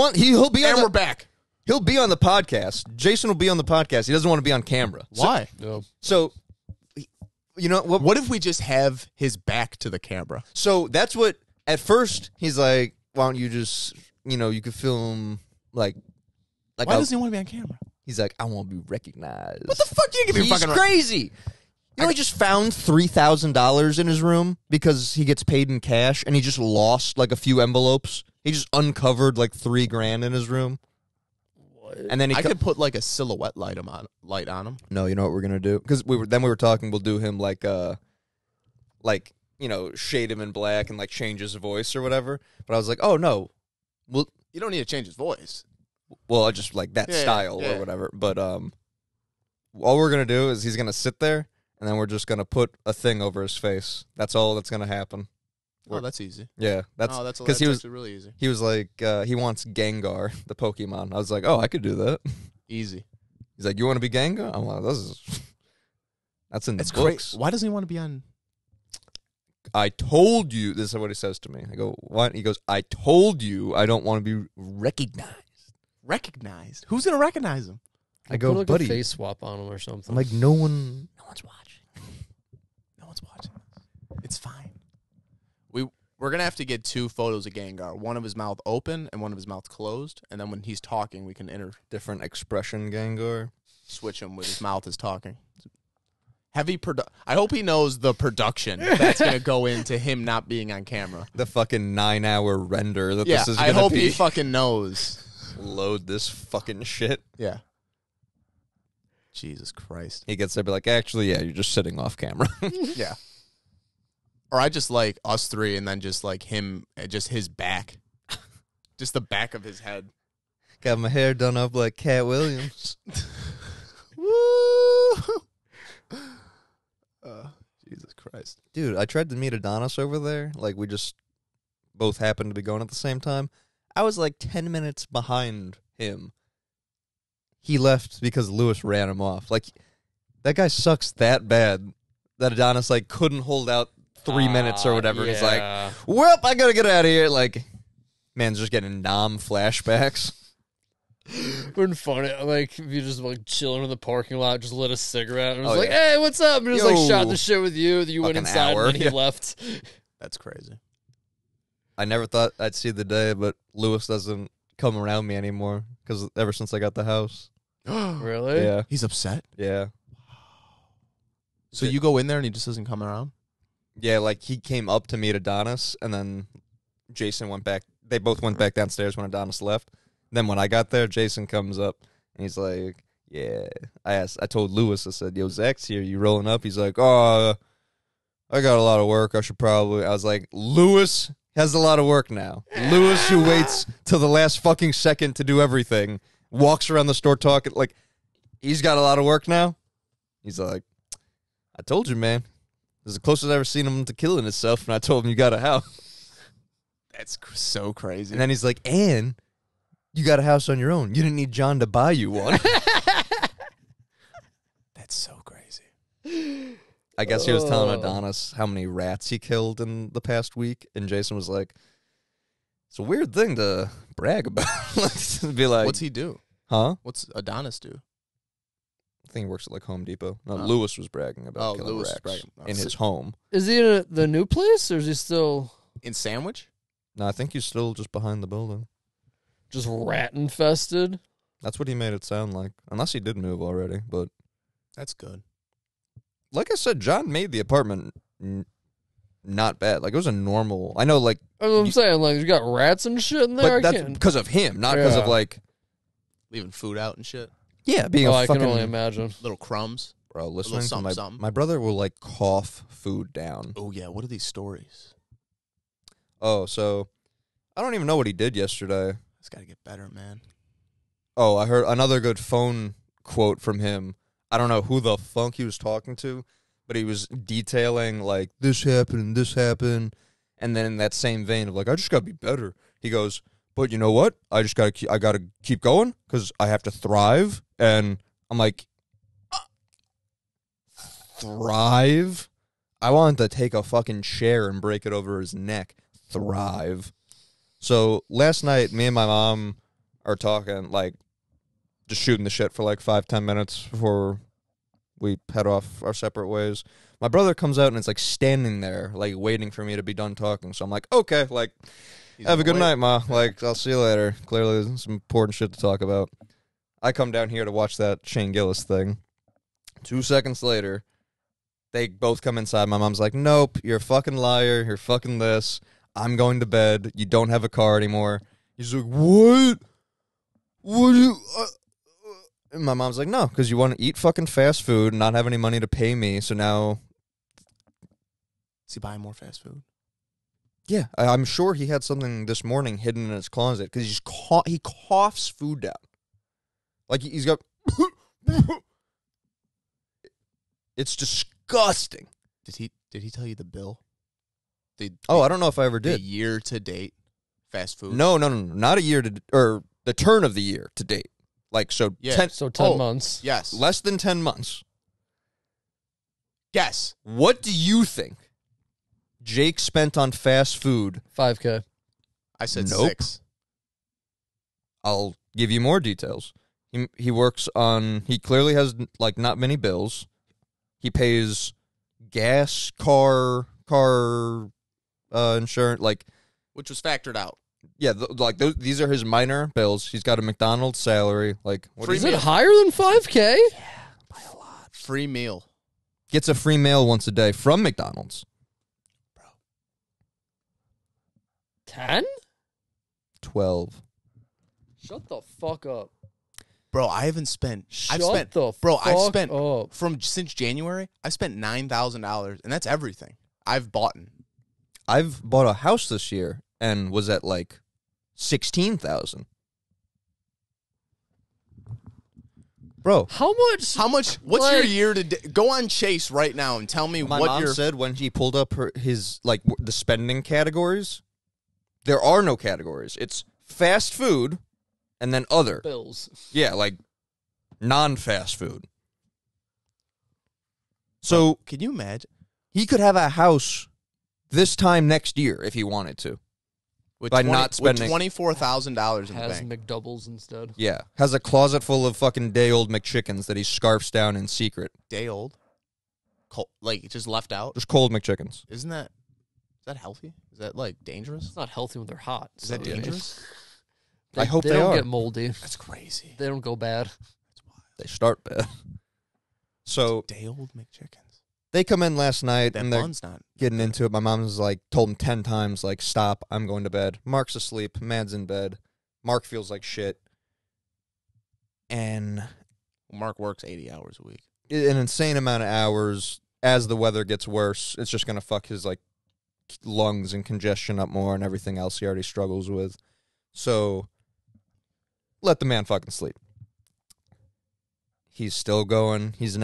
be And on we're the, back. he'll be on the podcast. Jason will be on the podcast. He doesn't want to be on camera. Why? No. So you know what? What if we just have his back to the camera? So that's what. At first, he's like, "Why don't you just, you could film like Why I'll-" doesn't he want to be on camera? He's like, I want to be recognized. What the fuck? You can be He's fucking crazy. You know, he just found $3,000 in his room because he gets paid in cash, and he just lost like a few envelopes. He just uncovered like $3,000 in his room, and then I could put like a silhouette light on him. No, you know what we're gonna do? Because we were talking. We'll do him like shade him in black and like change his voice or whatever. But I was like, oh no, You don't need to change his voice. well, I just like that Yeah, style yeah. or whatever. But all we're gonna do is he's gonna sit there, and then we're just gonna put a thing over his face. That's all that's gonna happen. Oh, that's easy. Yeah, that's that's because he was actually really easy. he was like he wants Gengar, the Pokemon. I was like, oh, I could do that. Easy. He's like, you want to be Gengar? I'm like, that's in the It's books. Why doesn't he want to be on? I told you. This is what he says to me. I go, what? He goes, I told you I don't want to be recognized. Recognized? Who's gonna recognize him? I go, Put like buddy. a face swap on him or something. I'm like, no one's watching. No one's watching. It's fine. We're gonna have to get 2 photos of Gengar. One of his mouth open and one of his mouth closed. And then when he's talking, we can Different expression, Gengar. switch him with his mouth is talking. Heavy I hope he knows the production that's gonna go into him not being on camera. The fucking 9-hour render that Yeah, this is I gonna hope be. he fucking knows. Load this fucking shit. Yeah. Jesus Christ. He gets there, be like, actually, yeah, you're just sitting off camera. Yeah. Or I just like us 3 and then just like him, just his back. Just the back of his head. Got my hair done up like Cat Williams. Woo! Jesus Christ. Dude, I tried to meet Adonis over there. Like, we just both happened to be going at the same time. I was like 10 minutes behind him. He left because Lewis ran him off. Like, that guy sucks that bad that Adonis, like, couldn't hold out 3 minutes or whatever. He's like, yeah. well, I gotta get out of here. Like, man's just getting flashbacks. Wouldn't funny like if you just like chilling in the parking lot, just lit a cigarette and was Oh, like, yeah. "Hey, what's up?" And just like Yo. shot the shit with you. You went Fucking inside hour, and then he yeah. left. That's crazy. I never thought I'd see the day, but Lewis doesn't come around me anymore because ever since I got the house. Really? Yeah, He's upset. yeah. So you go in there and he just doesn't come around? Yeah, like he came up to meet Adonis, and then Jason went back. They both went back downstairs when Adonis left. Then when I got there, Jason comes up, and he's like, Yeah. I told Lewis, I said, yo, Zach's here. You rolling up? He's like, oh, I got a lot of work. I was like, Lewis has a lot of work now. Lewis, who waits till the last fucking second to do everything, walks around the store talking, like, he's got a lot of work now. He's like, I told you, man. This is the closest I've ever seen him to killing himself, and I told him you got a house. That's so crazy. And then he's like, and you got a house on your own. You didn't need John to buy you one. That's so crazy. I guess he was telling Adonis how many rats he killed in the past week, and Jason was like, it's a weird thing to brag about. Be like, What's he do? huh? What's Adonis do? I think he works at like Home Depot. No, Oh. Lewis was bragging about killing Lewis was rats bragging. Oh, in so- his home. Is he in the new place, or is he still In Sandwich? No, I think he's still just behind the building. just rat infested? That's what he made it sound like. Unless he did move already. But That's good. like I said, John made the apartment not bad. Like, it was a normal... I know, like... That's what I'm saying. Like, you got rats and shit in there. But I that's can't. because of him, not because of, Yeah. like... Leaving food out and shit. Yeah, being Oh, a I fucking... can only imagine. Little crumbs. Bro, listening to something, something. my brother will, like, cough food down. Oh, yeah. What are these stories? Oh, so... I don't even know what he did yesterday. It's got to get better, man. Oh, I heard another good phone quote from him. I don't know who the fuck he was talking to, but he was detailing, like, this happened, and then in that same vein of, like, I just gotta be better. He goes, but you know what? I gotta keep going, because I have to thrive, and I'm like, thrive? I wanted to take a fucking chair and break it over his neck. Thrive. So, last night, me and my mom are talking, like, just shooting the shit for like 5-10 minutes before we head off our separate ways. My brother comes out and it's like standing there, like waiting for me to be done talking. So I'm like, okay, like, have a good night, Ma. Like, I'll see you later. Clearly, there's some important shit to talk about. I come down here to watch that Shane Gillis thing. 2 seconds later, they both come inside. My mom's like, nope, you're a fucking liar. You're fucking this. I'm going to bed. You don't have a car anymore. He's like, what? What do you... And my mom's like, no, because you want to eat fucking fast food and not have any money to pay me, so now... Is he buying more fast food? Yeah, I'm sure he had something this morning hidden in his closet, because he coughs food down. Like, he's got... It's disgusting. Did he tell you the bill? I don't know if I ever The did. year-to-date fast food? No, not a year to... Or the turn of the year to date. Like, so... Yeah. So 10 months. Yes. Less than 10 months. Yes. What do you think Jake spent on fast food? 5K. I said Nope. 6. I'll give you more details. He works on... He clearly has, like, not many bills. He pays gas, car insurance, like... Which was factored out. Yeah, these are his minor bills. He's got a McDonald's salary. Like, what Free Is do you it higher than 5K? Free meal. Gets a free meal once a day from McDonald's. 10? 12. Shut the fuck up. Bro, I haven't spent... I've Shut spent... the Bro, I've fuck spent... up. Since January, I've spent $9,000, and that's everything I've bought. I've bought a house this year and was at like 16,000. Bro, How much? How much... What's Like- your year-to-date? Go on Chase right now and tell me my what mom your... said when he pulled up his like the spending categories, there are no categories. It's fast food and then other. Bills. Yeah, like non-fast food. So Can you imagine? he could have a house this time next year if he wanted to. With By not spending- with $24,000 in the Has bank. McDoubles instead. Yeah, has a closet full of fucking day-old McChickens that he scarfs down in secret. Day old. Like, just left out. Just cold McChickens. Is that healthy? Is that, like, dangerous? It's not healthy when they're hot. Is that so, dangerous? I hope they they don't are. get moldy. That's crazy. They don't go bad. They start bad. So Day old McChickens. they come in last night That and they're bun's not getting into it. My mom's like told him 10 times, like, stop, I'm going to bed. Mark's asleep. Mad's in bed. Mark feels like shit. And Mark works 80 hours a week. An insane amount of hours. As the weather gets worse, it's just gonna fuck his like lungs and congestion up more and everything else he already struggles with. So let the man fucking sleep. He's still going. He's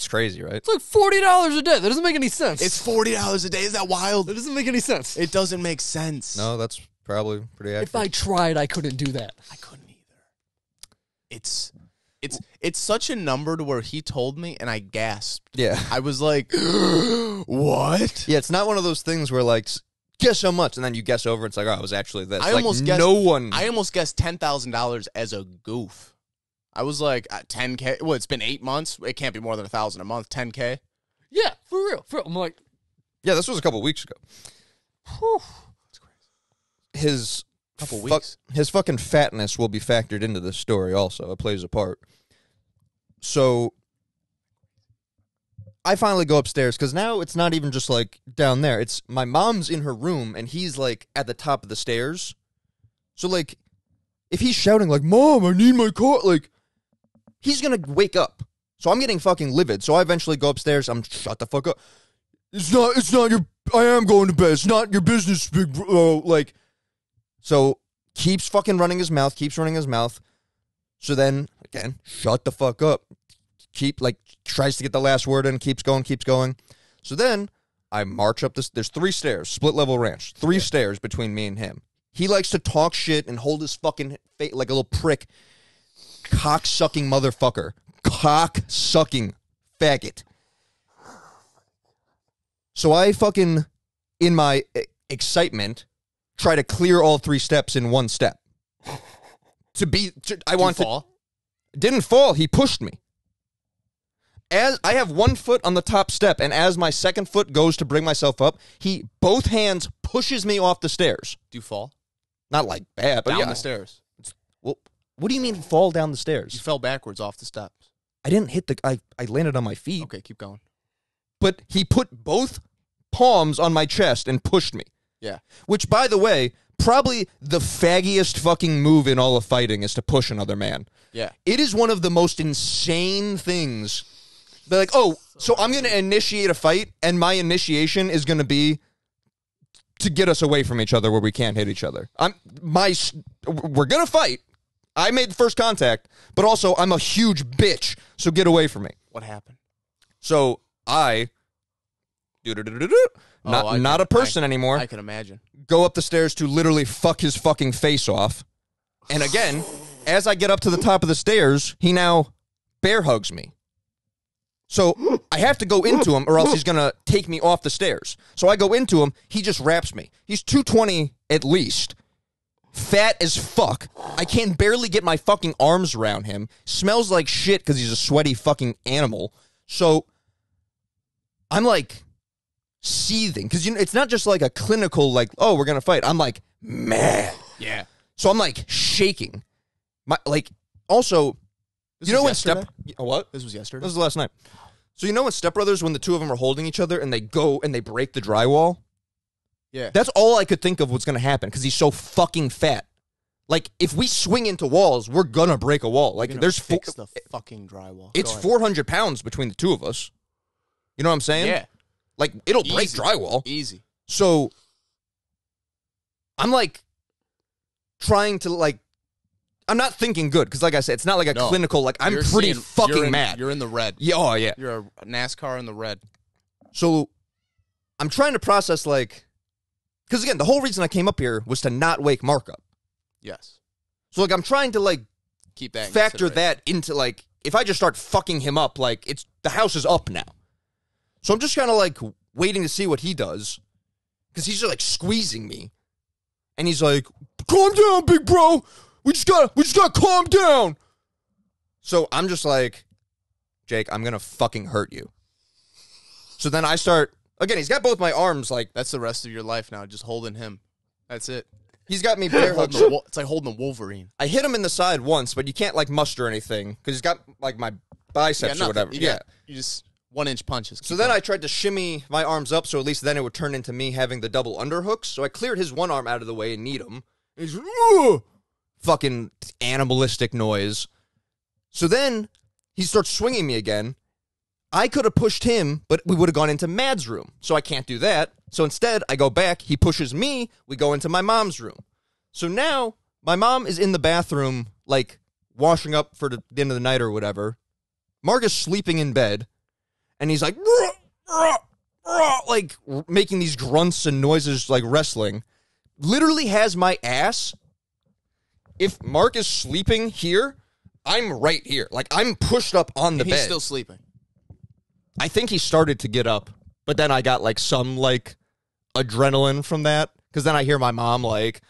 crazy, right? It's like $40 a day. That doesn't make any sense. It's $40 a day. Is that wild? That doesn't make any sense. It doesn't make sense. No, that's probably pretty accurate. If I tried, I couldn't do that. I couldn't either. It's such a number to where he told me and I gasped. Yeah. I was like, what? Yeah, it's not one of those things where like, guess how much, and then you guess over. It's like, oh, it was actually this. I like, almost guessed. no one. I almost guessed $10,000 as a goof. I was like, $10K. Well, it's been 8 months. It can't be more than $1,000 a month. $10K. Yeah, for real. I'm like, Yeah, this was a couple weeks ago. whew. His Couple weeks. His fucking fatness will be factored into this story. Also, it plays a part. So I finally go upstairs because now it's not even just like down there. It's my mom's in her room and he's like at the top of the stairs. So like, if he's shouting like, "Mom, I need my car," like, he's gonna wake up. So I'm getting fucking livid. So I eventually go upstairs. I'm shut the fuck up. It's not your. I am going to bed. It's not your business, big bro. Like, so keeps fucking running his mouth. So then again, shut the fuck up. Tries to get the last word in. Keeps going. So then I march up this. There's 3 stairs, split level ranch. 3 stairs between me and him. He likes to talk shit and hold his fucking face like a little prick. Cock-sucking motherfucker. Cock-sucking faggot. So I fucking, in my excitement, try to clear all 3 steps in one step. Didn't fall. He pushed me. As I have 1 foot on the top step, and as my second foot goes to bring myself up, he both hands pushes me off the stairs. Do you fall? Not like bad, but Down yeah. the stairs. Well, what do you mean fall down the stairs? You fell backwards off the steps. I didn't hit I landed on my feet. Okay, keep going. But he put both palms on my chest and pushed me. Yeah. Which, by the way, probably the faggiest fucking move in all of fighting is to push another man. Yeah. It is one of the most insane things. They're like, oh, so I'm going to initiate a fight, and my initiation is going to be to get us away from each other where we can't hit each other. We're going to fight. I made the first contact, but also I'm a huge bitch, so get away from me. What happened? So I, not a person anymore, I can imagine. go up the stairs to literally fuck his fucking face off. And again, as I get up to the top of the stairs, he now bear hugs me. So I have to go into him or else he's going to take me off the stairs. So I go into him. He just wraps me. He's 220 at least. Fat as fuck. I can barely get my fucking arms around him. Smells like shit because he's a sweaty fucking animal. So I'm like seething. Because it's not just like a clinical like, oh, we're going to fight. I'm like, mad. Yeah. So I'm like shaking. Also... This you know when was yesterday? What? This was yesterday? This was last night. So you know in Step Brothers when the two of them are holding each other and they go and they break the drywall? Yeah. That's all I could think of was going to happen because he's so fucking fat. Like, if we swing into walls, we're going to break a wall. Like, there's... fix the fucking drywall. It's 400 pounds between the two of us. You know what I'm saying? Yeah. Like, it'll break Easy. drywall. Easy. So, I'm, like, trying to, like... I'm not thinking good, because like I said, it's not like a clinical, like, I'm pretty fucking mad. You're in the red. Yeah, oh, yeah. You're a NASCAR in the red. So, I'm trying to process, like... Because, again, the whole reason I came up here was to not wake Mark up. Yes. So, like, I'm trying to, like, keep that factor that into, like, if I just start fucking him up, like, the house is up now. So I'm just kind of, like, waiting to see what he does. Because he's just, like, squeezing me. And he's like, calm down, big bro. We just gotta calm down. So I'm just like, Jake, I'm gonna fucking hurt you. So then I start, again, he's got both my arms, like. That's the rest of your life now, just holding him. That's it. He's got me bear hugged. It's like holding a Wolverine. I hit him in the side once, but you can't, like, muster anything. Because he's got, like, my biceps or whatever. You just 1-inch punches. So then I tried to shimmy my arms up, so at least then it would turn into me having the double underhooks. So I cleared his one arm out of the way and kneed him. And he's like, ugh! Fucking animalistic noise. So then he starts swinging me again. I could have pushed him, but we would have gone into Mad's room. So I can't do that. So instead, I go back. He pushes me. We go into my mom's room. So now my mom is in the bathroom, like washing up for the end of the night or whatever. Mark is sleeping in bed, and he's like, "Rah, rah, rah," like making these grunts and noises like wrestling. Literally has my ass. If Mark is sleeping here, I'm right here. Like, I'm pushed up on the And bed. he's still sleeping. I think he started to get up, but then I got, like, some, like, adrenaline from that. Because then I hear my mom, like,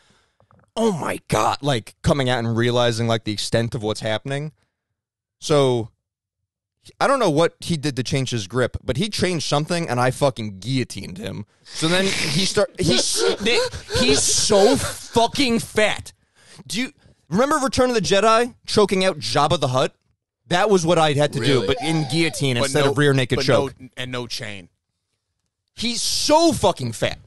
oh, my God, like, coming out and realizing, like, the extent of what's happening. So, I don't know what he did to change his grip, but he changed something, and I fucking guillotined him. So then he's so fucking fat. Do you remember Return of the Jedi choking out Jabba the Hutt? That was what I had to do, Really? but in guillotine But instead of rear naked but choke. No chain. He's so fucking fat.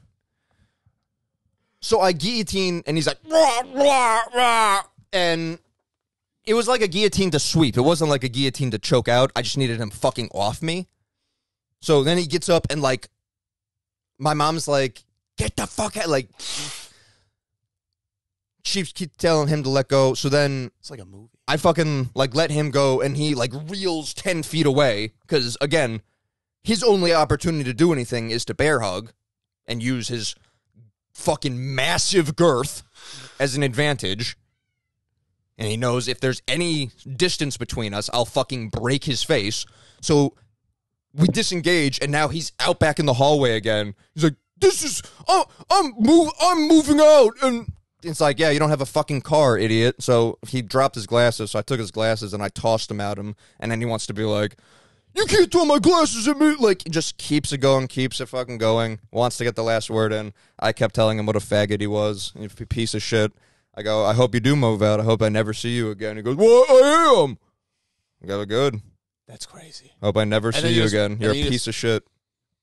So I guillotine, and he's like, rah, rah, rah, and it was like a guillotine to sweep. It wasn't like a guillotine to choke out. I just needed him fucking off me. So then he gets up, and like, my mom's like, get the fuck out, like, she keeps telling him to let go. So then It's like a movie. I fucking, like, let him go, and he, like, reels 10 feet away. Because, again, his only opportunity to do anything is to bear hug and use his fucking massive girth as an advantage. And he knows if there's any distance between us, I'll fucking break his face. So we disengage, and now he's out back in the hallway again. He's like, I'm moving out, and it's like, yeah, you don't have a fucking car, idiot. So he dropped his glasses, so I took his glasses and I tossed them at him, and then he wants to be like, you can't throw my glasses at me. Like, just keeps it going, keeps it fucking going, wants to get the last word in. I kept telling him what a faggot he was, a piece of shit. I go, I hope you do move out. I hope I never see you again. He goes, well, I am. I go, good. That's crazy. Hope I never see then you you just- again. You're a and you piece of shit.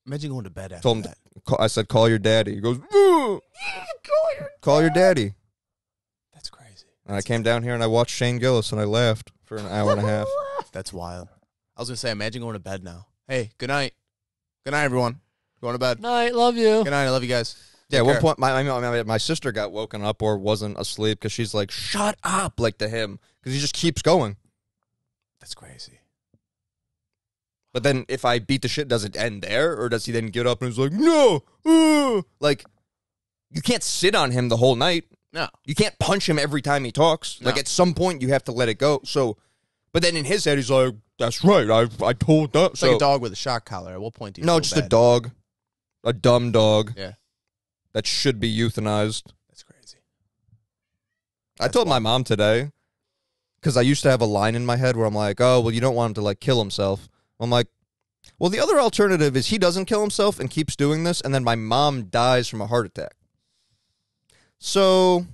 Imagine going to bed after Told him, that. I said, call your daddy. He goes, call your daddy. That's crazy. And I came down here and I watched Shane Gillis and I laughed for an hour and a half. That's wild. I was going to say, imagine going to bed now. Hey, good night. Good night, everyone. Going to bed. Night, love you. Good night. I love you guys. Yeah, at Take one care. point, my sister got woken up or wasn't asleep because she's like, shut up, like, to him. Because he just keeps going. That's crazy. But then if I beat the shit, does it end there? Or does he then get up and he's like, no, like, you can't sit on him the whole night. No. You can't punch him every time he talks. Like, No. at some point, you have to let it go. So, but then in his head, he's like, that's right, I told that. It's So, like a dog with a shock collar. At what point do you no, feel just bad? a dog. A dumb dog. Yeah. That should be euthanized. That's crazy. I told my mom today, because I used to have a line in my head where I'm like, oh, well, you don't want him to, like, kill himself. I'm like, well, the other alternative is he doesn't kill himself and keeps doing this, and then my mom dies from a heart attack. So,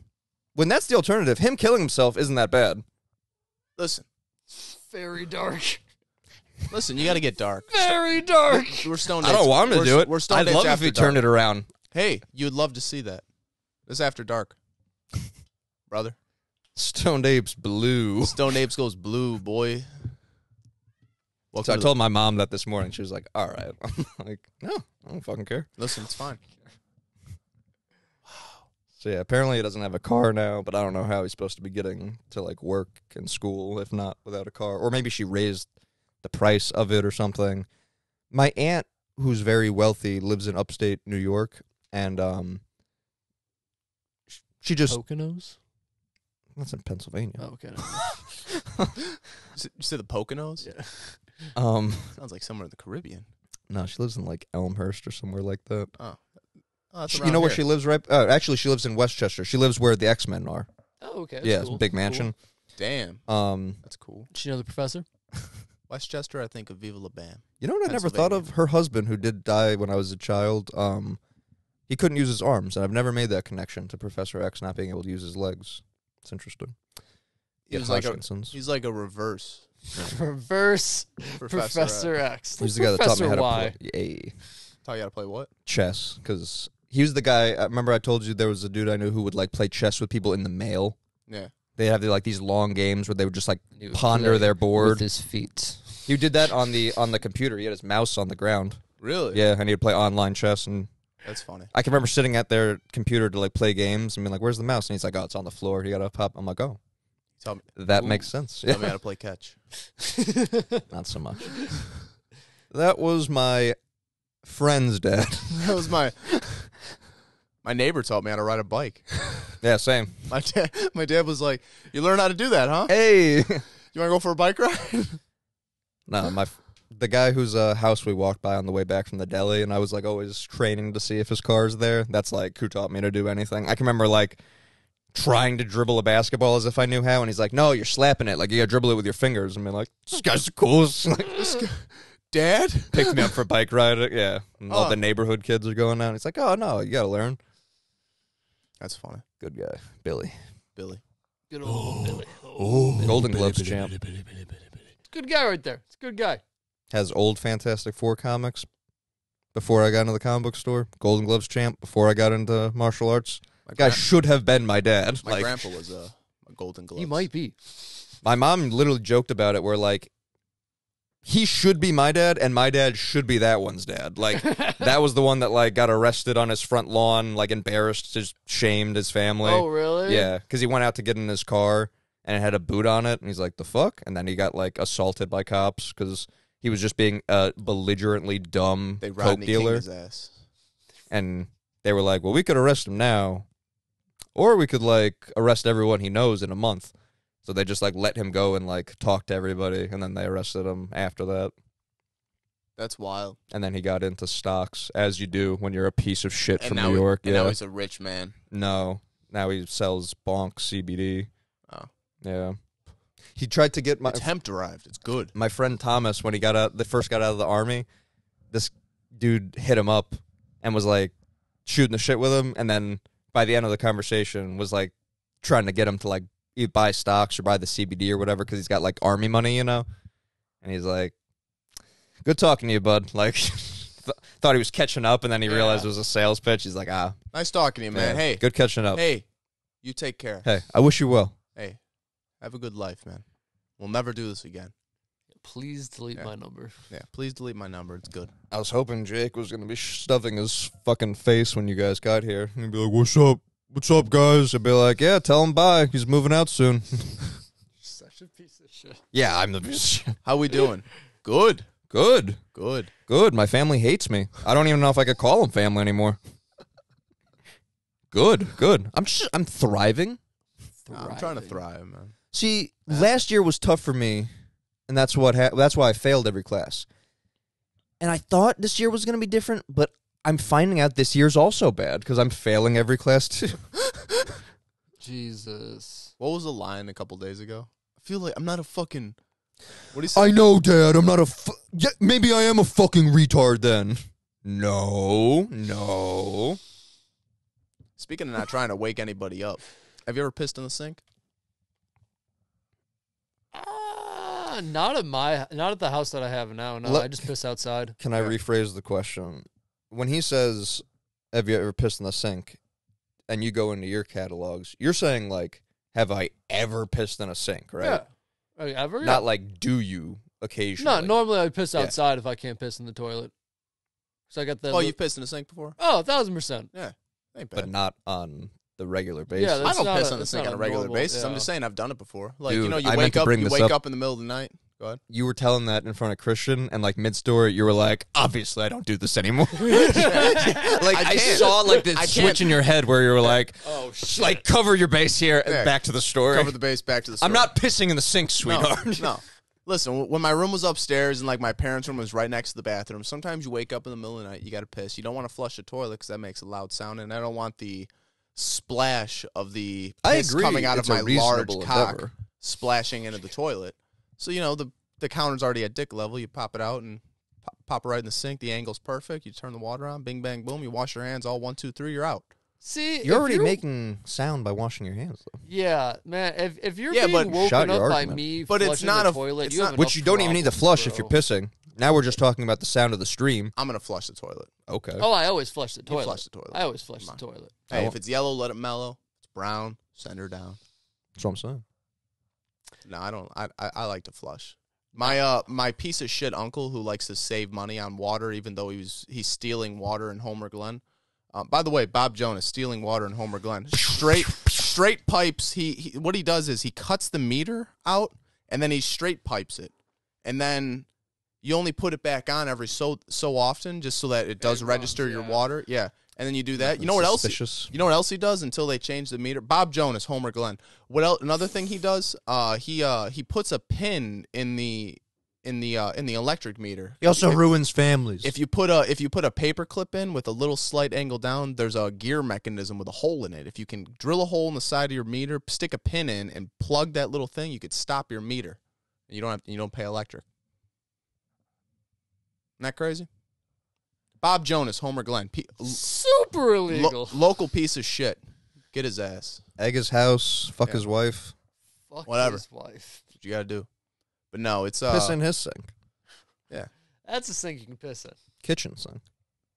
when that's the alternative, him killing himself isn't that bad. Listen. Very dark. Listen, you got to get dark. Very dark. We're Stone I don't Apes. want him to do it. We're Stone I'd Apes love if After he Dark. turned it around. Hey, you'd love to see that. This After Dark. Brother. Stoned Apes Blue. Stone Apes goes blue, boy. So I told my mom that this morning. She was like, all right. I'm like, no, I don't fucking care. Listen, it's fine. So yeah, apparently he doesn't have a car now, but I don't know how he's supposed to be getting to like work and school if not without a car. Or maybe she raised the price of it or something. My aunt, who's very wealthy, lives in upstate New York, and she just Poconos? that's in Pennsylvania. Oh, okay. You said the Poconos? Yeah. Sounds like somewhere in the Caribbean. No, she lives in like Elmhurst or somewhere like that. Oh, that's You around know where here. she lives, right? Actually, she lives in Westchester. She lives where the X-Men are. Oh, okay. Yeah, That's it's a cool. big Cool. mansion. Damn, Um, that's cool. Does she know the professor? Westchester, I think of Viva La Bam. You know what I never thought of? Pennsylvania. Her husband, who did die when I was a child, he couldn't use his arms, and I've never made that connection to Professor X not being able to use his legs. It's interesting. He was He's like a reverse Reverse Professor. Professor X. He's the guy that taught me how to Y. play yay, Taught you how to play what? chess, because he was the guy. I remember I told you there was a dude I knew who would like play chess with people in the mail. Yeah. They have like these long games where they would just like He would ponder play their board. with his feet. He did that on the computer. He had his mouse on the ground. Really? Yeah, and he'd play online chess. And That's funny. I can remember sitting at their computer to like play games and being like, "Where's the mouse?" And he's like, "Oh, it's on the floor. You gotta pop." I'm like, "Oh, Tell me, that makes sense." tell me how to play catch. Not so much. That was my friend's dad. That was my neighbor taught me how to ride a bike. Yeah, same. My dad was like, "You learn how to do that, huh? Hey. You want to go for a bike ride?" No, the guy whose house we walked by on the way back from the deli, and I was like always training to see if his car's there. That's like who taught me to do anything. I can remember like trying to dribble a basketball as if I knew how, and he's like, "No, you're slapping it. Like you gotta dribble it with your fingers." And I'm like, "This guy's the coolest." Like, Dad picked me up for a bike ride. Yeah, and all Oh. the neighborhood kids are going out. He's like, "Oh no, you gotta learn." That's funny. Good guy, Billy. Billy. Good old Billy. Golden Gloves champ. Good guy right there. It's a good guy. Has old Fantastic Four comics before I got into the comic book store. Golden Gloves champ before I got into martial arts. My, Guy gra- should have been my dad. my Like, grandpa was a Golden Gloves. He might be. my mom literally joked about it where, like, he should be my dad and my dad should be that one's dad. Like, that was the one that, like, got arrested on his front lawn, like, embarrassed, just shamed his family. Oh, really? Yeah, because he went out to get in his car and it had a boot on it, and he's like, "The fuck?" And then he got, like, assaulted by cops because he was just being a belligerently dumb They coke Rodney dealer. King his ass. And they were like, "Well, we could arrest him now, or we could, like, arrest everyone he knows in a month." So they just, like, let him go and, like, talk to everybody, and then they arrested him after that. That's wild. And then he got into stocks, as you do when you're a piece of shit And from now New York. and Yeah. now he's a rich man. No. Now he sells bonk CBD. Oh. Yeah. He tried to get It's hemp derived. It's good. my friend Thomas, when he first got out of the army, this dude hit him up and was like shooting the shit with him, and then by the end of the conversation was like trying to get him to like either buy stocks or buy the CBD or whatever because he's got like army money, you know. And he's like, "Good talking to you, bud." Like thought he was catching up, and then he realized it was a sales pitch. He's like, "Ah, Nice talking to you, man. yeah, Hey, good catching up. hey, you take care. Hey, I wish you well." Hey, have a good life, man. We'll never do this again. Please delete Yeah. my number. Yeah, please delete my number. It's good. I was hoping Jake was going to be stuffing his fucking face when you guys got here. He'd be like, "What's up? What's up, guys?" I'd be like, "Yeah, tell him bye. He's moving out soon." Such a piece of shit. Yeah, I'm the piece of shit. How we doing? Good. Good. Good. Good. My family hates me. I don't even know if I could call them family anymore. Good. Good. I'm thriving. I'm trying to thrive, man. See, last year was tough for me, and that's why I failed every class. And I thought this year was going to be different, but I'm finding out this year's also bad because I'm failing every class too. Jesus. What was the line a couple days ago? I feel like I'm not a fucking. What do you say? I know, Dad. I'm not yeah, maybe I am a fucking retard then. No. Speaking of not trying to wake anybody up, have you ever pissed in the sink? Not at the house that I have now. No, I just piss outside. Can I rephrase the question? When he says, "Have you ever pissed in the sink?" and you go into your catalogs, you're saying like, "Have I ever pissed in a sink?" Right? Yeah. Ever? Yeah. Not like, "Do you occasionally?" No, normally I piss Yeah. outside if I can't piss in the toilet. So I got that. Oh, you pissed in the sink before? Oh, 1,000%. Yeah. Ain't bad. but not on the regular basis. Yeah, I that's don't not piss a- in the that's sink not on a a regular normal- basis. I'm yeah. just saying I've done it before. Like, Dude, you I meant to bring this up. in the middle of the night. Go ahead. You were telling that in front of Christian, and like mid-story, you were like, "Obviously, I don't do this anymore." Like I can't. saw like this I switch can't. in your head where you were like, Oh, shit. like cover your base here and Yeah. back to the story. Cover the base, back to the story. I'm not pissing in the sink, sweetheart. No, no. Listen, when my room was upstairs and like my parents' room was right next to the bathroom, sometimes you wake up in the middle of the night, you got to piss. You don't want to flush the toilet because that makes a loud sound, and I don't want the splash of the I piss agree. coming out It's of a my large reasonable cock endeavor. splashing into the toilet. So, you know, the counter's already at dick level. You pop it out and pop it right in the sink. The angle's perfect. You turn the water on, bing, bang, boom. You wash your hands, all 1, 2, 3, you're out. See, You're if already making sound by washing your hands, though. Yeah, man. If you're Yeah, being but- Shout woken your up by argument. me But it's flushing not the a- toilet, it's you not- have Which you don't even need to problems, flush if you're bro. pissing. Now we're just talking about the sound of the stream. I'm going to flush the toilet. Okay. Oh, I always flush the toilet. flush the toilet. I always flush Come the on. toilet. Hey, if it's yellow, let it mellow. If it's brown, send her down. That's what I'm saying. No, I don't. I like to flush. My piece of shit uncle who likes to save money on water, even though he's stealing water in Homer Glen. By the way, Bob Jonas stealing water in Homer Glen. Straight pipes. He what he does is he cuts the meter out and then he straight pipes it, and then you only put it back on every so often just so that it does register your water. Yeah. And then you do that. You know what else? You know what else he does until they change the meter? Bob Jonas, Homer Glen. What else? Another thing he does? He puts a pin in the electric meter. He also ruins families. If you put a paper clip in with a little slight angle down, there's a gear mechanism with a hole in it. If you can drill a hole in the side of your meter, stick a pin in, and plug that little thing, you could stop your meter. You don't pay electric. Isn't that crazy? Bob Jonas, Homer Glen. Super illegal. Local piece of shit. Get his ass. Egg his house, fuck his wife. Fuck Whatever. his wife. That's what you got to do. But no, it's Piss in his sink. Yeah. That's a sink you can piss in. Kitchen sink.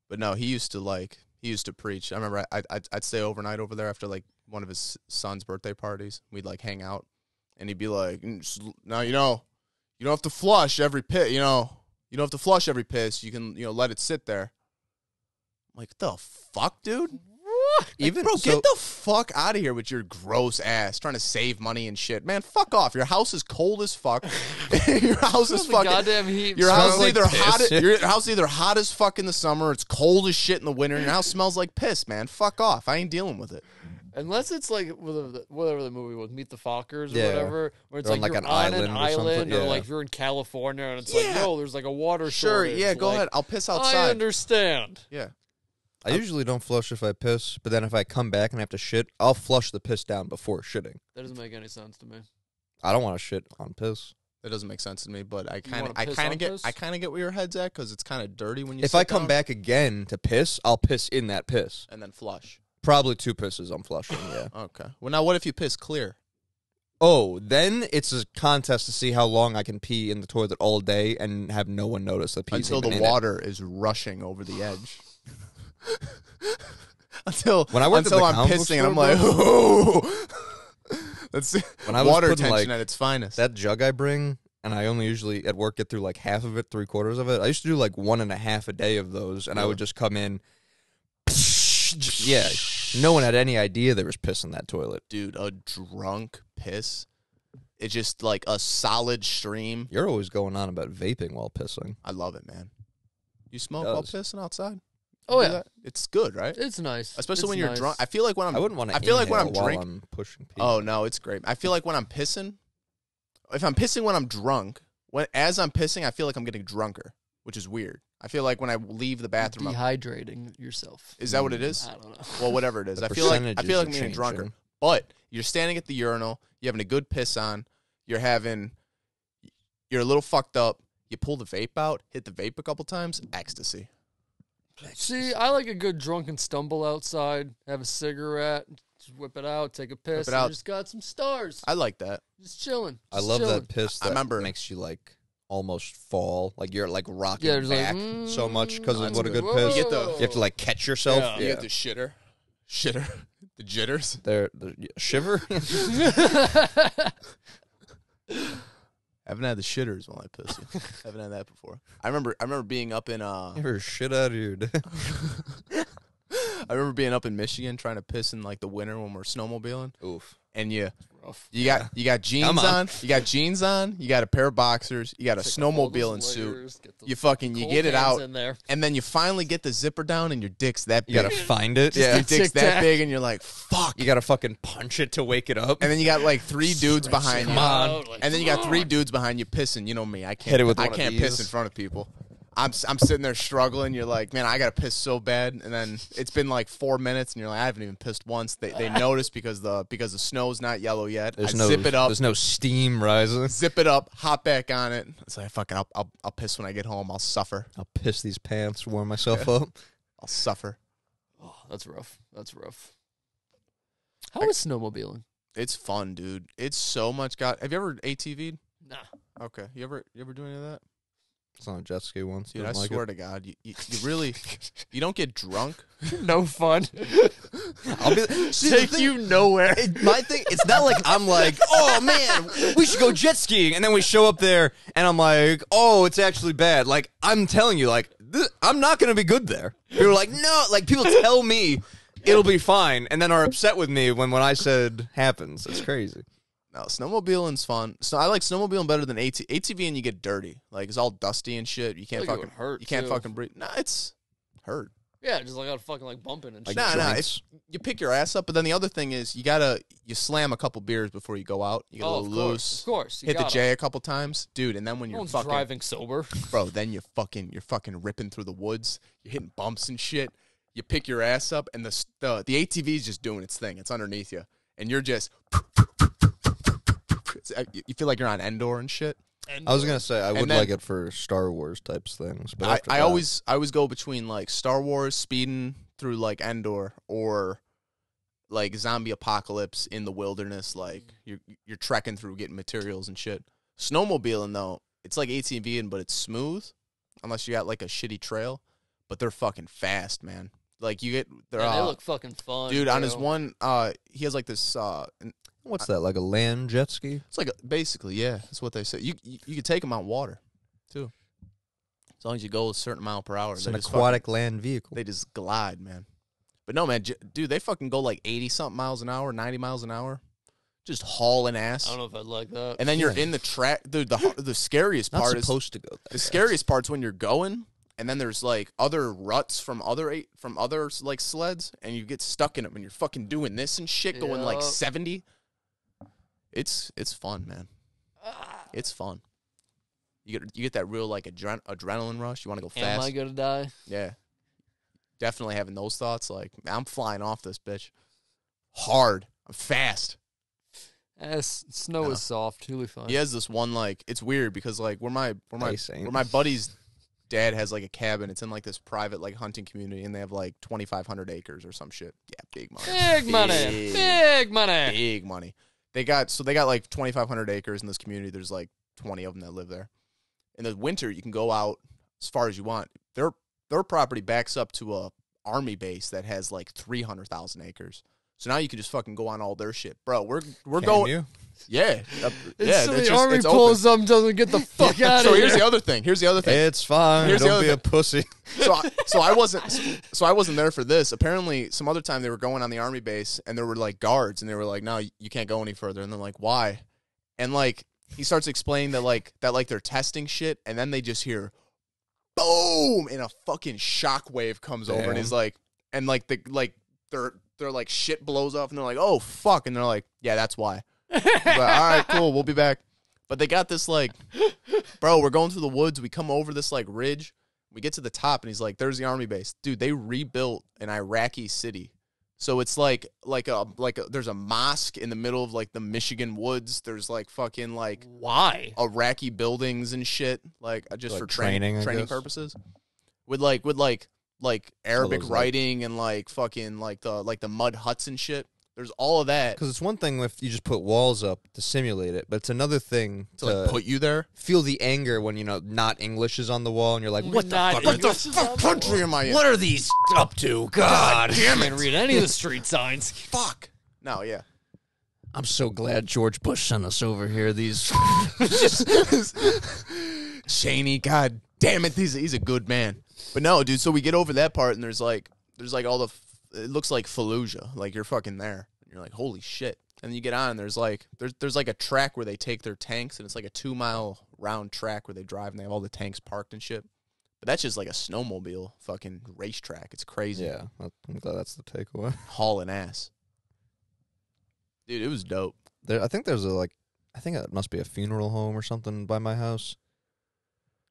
But no, he used to preach. I remember I'd stay overnight over there after like one of his son's birthday parties. We'd like hang out, and he'd be like, "Now you don't have to flush every piss. You don't have to flush every piss. You can let it sit there." I'm like, the fuck, dude? What? Even bro, so- get the fuck out of here with your gross ass trying to save money and shit, man. Fuck off. Your house is cold as fuck. Your house is The fucking goddamn heat. Your house is like either hot. piss. Your house is either hot as fuck in the summer. It's cold as shit in the winter. And your house smells like piss, man. Fuck off. I ain't dealing with it. Unless it's like whatever the movie was, Meet the Fockers or Yeah. whatever, where it's They're like on, like, you're an on an island or island, something, or yeah. like you're in California and it's like, Yeah. yo, there's like a water Sure. shortage. Yeah. Go Like, ahead. I'll piss I outside. understand. Yeah. I usually don't flush if I piss, but then if I come back and have to shit, I'll flush the piss down before shitting. That doesn't make any sense to me. I don't want to shit on piss. That doesn't make sense to me, but I wanna piss kind on of get piss? I kind of get where your head's at because it's kind of dirty when you. If sit I come down back again to piss, I'll piss in that piss. and then flush. Probably 2 pisses I'm flushing, yeah. Okay. Well, now what if you piss clear? Oh, then it's a contest to see how long I can pee in the toilet all day and have no one notice the pee's Until even the in it. water is rushing over the edge. Until When I worked at until the I'm comic book pissing and I'm store, like, bro. ooh. That's When I was water putting, tension like, at its finest. That jug I bring, and I only usually at work get through like half of it, 3/4 of it. I used to do like 1.5 a day of those, and I would just come in. Yeah, no one had any idea there was piss in that toilet. Dude, a drunk piss. It's just like a solid stream. You're always going on about vaping while pissing. I love it, man. You smoke It while does. pissing outside? Oh You do yeah, that? It's good, right? it's nice. Especially It's when you're nice. drunk. I feel like when I'm I wouldn't want to. I feel like when I'm while drink. I'm pushing pee. Oh no, it's great. I feel like when I'm pissing, if I'm pissing when I'm drunk, as I'm pissing, I feel like I'm getting drunker, which is weird. I feel like when I leave the bathroom, Dehydrating yourself. is that what it is? I don't know. Well, whatever it is. The I feel like percentages I'm are getting drunker. changing. But you're standing at the urinal, you're having a good piss on, you're a little fucked up. You pull the vape out, hit the vape a couple times, ecstasy. See, I like a good drunken stumble outside, have a cigarette, just whip it out, take a piss, it and out. just got some stars. I like that. Just chilling. I Just love chilling. that piss. I That remember- makes you like almost fall, like you're like rocking Yeah, there's like, back so much because of that's what a good. good piss. You get the- You have to like catch yourself. Yeah. You get the shitter, the jitters. There, shiver. I haven't had the shitters while I piss. You. Haven't had that before. I remember being up in Ever shit out of your dick. I remember being up in Michigan trying to piss in like the winter when we're snowmobiling, Oof. and you Rough. got jeans Come on. on, you got jeans on, you got a pair of boxers, you got a Take off all those snowmobiling suit. layers, get those You fucking cold get it hands out, in there. and then you finally get the zipper down, and your dick's that big. You gotta find it. Your Yeah. dick's Tic that Tac. big, and you're like, fuck. You gotta fucking punch it to wake it up. And then you got like 3 dudes behind you. Come on. And then you got 3 dudes behind you pissing. You know me. I can't. Hit it with I one of can't these. piss in front of people. I'm sitting there struggling. You're like, man, I gotta piss so bad. And then it's been like 4 minutes, and you're like, I haven't even pissed once. They notice because the snow's not yellow yet. There's I no zip it up, There's no steam rising. zip it up, hop back on it. It's like, fuck it. I'll piss when I get home. I'll suffer. I'll piss these pants, warm myself up. I'll suffer. Oh, that's rough. That's rough. How is snowmobiling? It's fun, dude. It's so much. Have you ever ATV'd? Nah. Okay. You ever do any of that? It's on a jet ski once. Dude, I Didn't like swear it. to God, you really, you don't get drunk. No fun. I'll be see, the Take thing- you nowhere. my thing, it's not like I'm like, oh man, we should go jet skiing, and then we show up there, and I'm like, oh, it's actually bad. Like I'm telling you, like I'm not gonna be good there. People are like, no, like people tell me it'll be fine, and then are upset with me when I said happens. It's crazy. No, snowmobiling's fun. So I like snowmobiling better than ATV, and you get dirty. Like it's all dusty and shit. You can't Like it fucking would hurt, You can't too. fucking breathe. Nah, it's hurt. Yeah, just like out fucking like bumping and shit. Like Nah, joints. you pick your ass up, but then the other thing is you slam a couple beers before you go out. You get a Oh, little of loose. course. You Hit the gotta. J a couple times, dude, and then when No you're one's fucking driving sober. bro, then you're fucking ripping through the woods. You're hitting bumps and shit. You pick your ass up, and the ATV is just doing its thing. It's underneath you, and you're just you feel like you're on Endor and shit. I was gonna say I would then- like it for Star Wars types things, but after I that- always go between like Star Wars speeding through like Endor or like zombie apocalypse in the wilderness. Like you're trekking through getting materials and shit. Snowmobiling though, it's like ATVing, but it's smooth unless you got like a shitty trail. But they're fucking fast, man. Like you get they're Yeah, they look fucking fun, dude on his bro. one he has like this what's that, like a land jet ski? it's like basically yeah, that's what they say. You can take them on water too, as long as you go a certain mile per hour. It's They an just aquatic land vehicle. They just glide, man. But no, man, dude, they fucking go like 80-something miles an hour, 90 miles an hour, just hauling ass. I don't know if I'd like that. And then you're in the track. The scariest Not part is supposed to go that the fast. scariest part's when you're going, and then there's like other ruts from other like sleds, and you get stuck in them, and you're fucking doing this and shit, going like Yup. 70. It's fun, man. It's fun. You get that real like adrenaline rush. You want to go Am fast. I gonna die? Yeah. Definitely having those thoughts. Like, I'm flying off this bitch. Hard. I'm fast. Snow No. is soft. He'll be fine. He has this one, like, it's weird because, like, where my buddy's dad has, like, a cabin. It's in, like, this private, like, hunting community, and they have, like, 2,500 acres or some shit. Yeah, big money. Big money. Big money. Big money. They got, like, 2,500 acres in this community. There's, like, 20 of them that live there. In the winter, you can go out as far as you want. Their property backs up to a army base that has like 300,000 acres. So now you can just fucking go on all their shit, bro. We're Can going. you? Yeah, So it's the army it's pulls up and doesn't get the fuck out So of here's here. the other thing. It's fine. Here's the Don't other be a thing. pussy. So I wasn't there for this. Apparently, some other time they were going on the army base, and there were like guards, and they were like, "No, you can't go any further." And they're like, "Why?" And like he starts explaining that they're testing shit, and then they just hear boom, and a fucking shockwave comes over, and he's like, and like their like shit blows up, and they're like, "Oh fuck," and they're like, "Yeah, that's why." But, all right, cool, we'll be back. But they got this like, bro, we're going through the woods. We come over this like ridge. We get to the top, and he's like, "There's the army base, dude. They rebuilt an Iraqi city, so it's like there's a mosque in the middle of like the Michigan woods. There's like fucking like Why? Iraqi buildings and shit, like just Like for training, I training guess. purposes, with Arabic those, like- writing and like fucking like the mud huts and shit. There's all of that Because it's one thing if you just put walls up to simulate it, but it's another thing to like put you there. feel the anger when not English is on the wall, and you're like, what the Not fuck? English What is the on fuck? the Country am I in? What are these up to? God damn Can't read any of the street signs. Fuck. No, yeah. I'm so glad George Bush sent us over here. These Cheney, god damn it, he's a good man. But no, dude, so we get over that part, and there's like all the it looks like Fallujah, like you're fucking there. And you're like, holy shit. And you get on, and there's like a track where they take their tanks, and it's like a 2-mile round track where they drive, and they have all the tanks parked and shit. But that's just like a snowmobile fucking racetrack. It's crazy. Yeah, I'm glad that's the takeaway. Hauling ass. Dude, it was dope. I think there's I think it must be a funeral home or something by my house.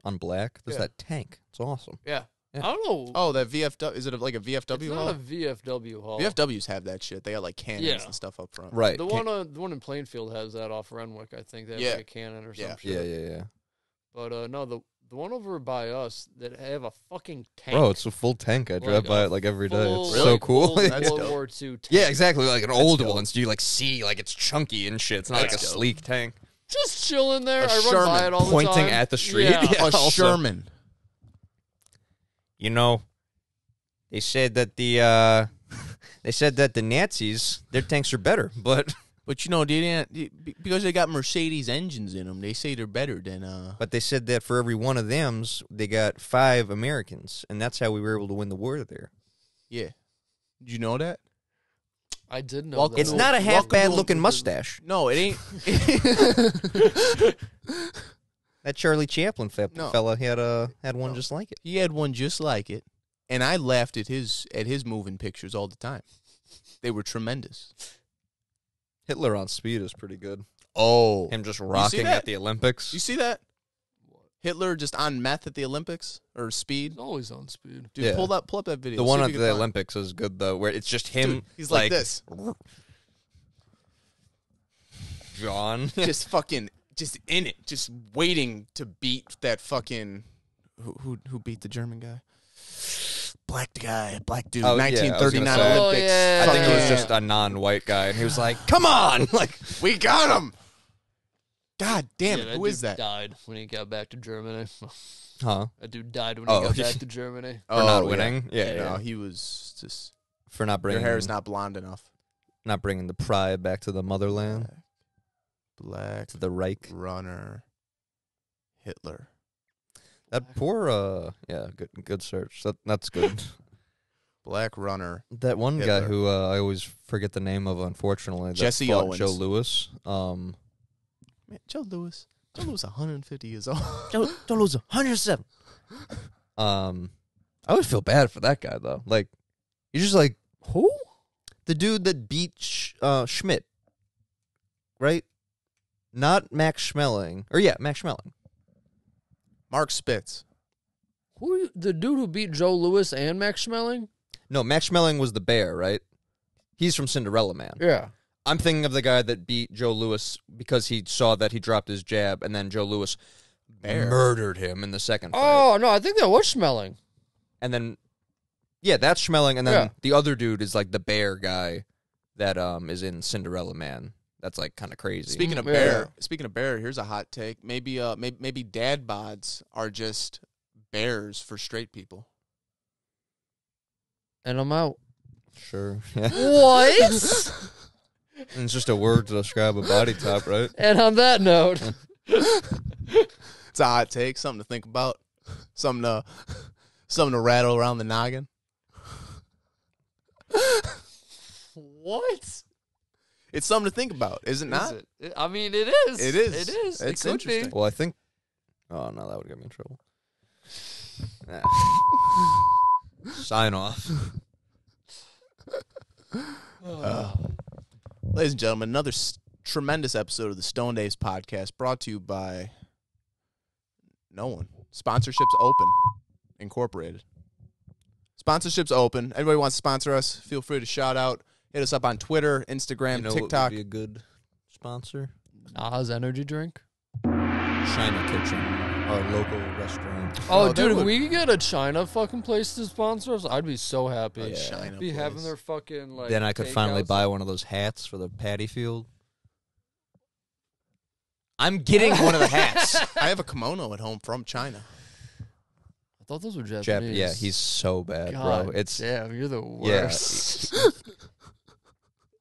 On Black, there's Yeah. that tank. It's awesome. Yeah. Yeah. I don't know. Oh, that VFW, is it like a VFW it's hall? not a VFW hall. VFWs have that shit. They got like cannons Yeah. and stuff up front. Right. The one in Plainfield has that off Renwick. I think they have Yeah. like a cannon or some Yeah. shit. Yeah. But no, the one over by us that have a fucking tank. Bro, it's a full tank. I drive Like by a it like every day. full, It's Really? so cool. old That's World dope. War II tank. Yeah, exactly. Like an old dope. one. So you like see like it's chunky and shit. It's not like a That's dope. sleek tank. Just chilling there. A I run by Sherman it all the pointing time. at the street. Yeah. Yeah. A also- Sherman. You know, they said that the They said that the Nazis, their tanks are better, but But because they got Mercedes engines in them, they say they're better than. they said that for every one of them's, they got 5 Americans, and that's how we were able to win the war there. Yeah. Did you know that? I did know Welcome that. It's not a half welcome bad to- looking mustache. No, it ain't. That Charlie Chaplin No. fella had one just like it. He had one just like it, and I laughed at his moving pictures all the time. They were tremendous. Hitler on speed is pretty good. Oh, Him just rocking that? at the Olympics. you see that? Hitler just on meth at the Olympics or speed. He's always on speed. Dude, Yeah. pull up that video. The See one if at you can the find it. Olympics is good though, where it's just him. Dude, he's like this. John. Just fucking, just in it, just waiting to beat that fucking who beat the German guy? Black dude, Oh, yeah, I was gonna 1939 say. Olympics. Oh, yeah. I think it was Fucking- just a non-white guy, and he was like, "Come on!" Like, we got him. God damn it, who dude is that? died when he got back to Germany. huh? That dude died when Oh, he got yeah. back to Germany. For not winning? Yeah, No, yeah. he was just. For not Your bringing hair is not blonde enough. bringing the pride back to the motherland, Black to the Reich. runner, Hitler. That poor, good search. That's good. Black runner. That one Hitler. guy who I always forget the name of, unfortunately. That Jesse fought Owens. Joe Louis. Man, Joe Louis. Joe Louis, 150 years old. Don't lose 107. I always feel bad for that guy though. Like, he's just like, who? The dude that beat Schmidt, right? Not Max Schmeling, or yeah, Max Schmeling. Mark Spitz. The dude who beat Joe Louis and Max Schmeling? No, Max Schmeling was the bear, right? He's from Cinderella Man. Yeah. I'm thinking of the guy that beat Joe Louis because he saw that he dropped his jab, and then Joe Louis murdered him in the second fight. Oh, no, I think that was Schmeling. And then, yeah, that's Schmeling, and then Yeah. the other dude is like the bear guy that is in Cinderella Man. That's like kind of crazy. Speaking of Yeah. bear, here's a hot take. Maybe dad bods are just bears for straight people. And I'm out. Sure. Yeah. What? And it's just a word to describe a body type, right? And on that note, It's a hot take, something to think about, something to rattle around the noggin. what? It's something to think about, is it Is not? it? I mean, it is. It is. It is. It's it could be. interesting. Well, I think. Oh no, that would get me in trouble. Sign off. Ladies and gentlemen, another tremendous episode of the Stone Days podcast brought to you by no one. Sponsorships Open Incorporated. Sponsorships Open. Everybody wants to sponsor us. Feel free to shout out. Hit us up on Twitter, Instagram, You know TikTok. what would be a good sponsor? Nas energy drink. China Kitchen, our local restaurant. Oh, Oh, that dude, if would- we could get a China fucking place to sponsor us, I'd be so happy. A China be having place. their fucking like. Then I could finally takeouts. buy one of those hats for the paddy field. I'm getting one of the hats. I have a kimono at home from China. I thought those were Japanese. Yeah, he's so bad, God, bro. It's damn, you're the Yeah. worst.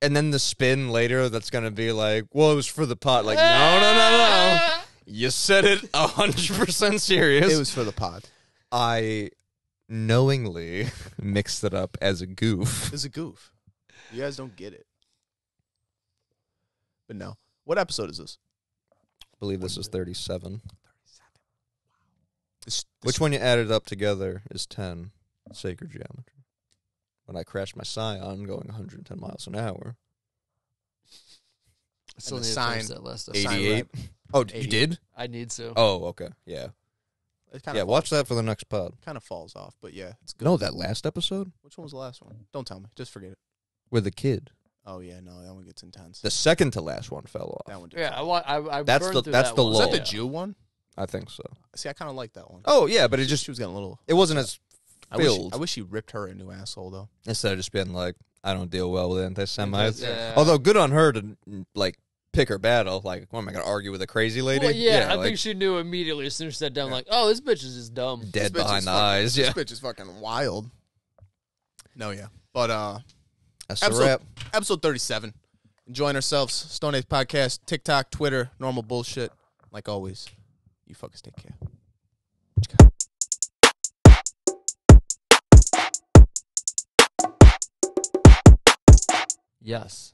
and then the spin later that's gonna be like, well, it was for the pot. Like, no. You said it 100% serious. It was for the pod. I knowingly mixed it up as a goof. It's a goof. You guys don't get it. But no. What episode is this? I believe this is 37. This Which when you add it up together is 10. Sacred geometry. When I crashed my Scion going 110 miles an hour. I still And the need to sign- finish that last episode. 88. Oh, you 88. did? I need to. Oh, okay. Yeah. It kind Yeah, of watch that for the next pod. Kind of falls off, but yeah, it's good. No, that last episode? Which one was the last one? Don't tell me. Just forget it. With the kid. Oh yeah, no, that one gets intense. The second to last one fell off. That one. Did Yeah, I That's burned the- through that's that the one. Was that lull. the Jew one? I think so. See, I kind of like that one. Oh, yeah, but it just, She was getting a little. it wasn't as I wish, filled. I wish he ripped her a new asshole though. Instead of just being like, I don't deal well with anti-Semites. Yeah. Although good on her to, like, pick her battle. Like, what am I going to argue with a crazy lady? Well, yeah, I like, think she knew immediately as soon as she sat down, like, oh, this bitch is just dumb. dead This bitch behind is the fucking- eyes. Yeah. This bitch is fucking wild. No, yeah, but That's a wrap. Episode 37. Enjoying ourselves. Stone Age Podcast, TikTok, Twitter, normal bullshit. Like always, you fuckers take care. Yes.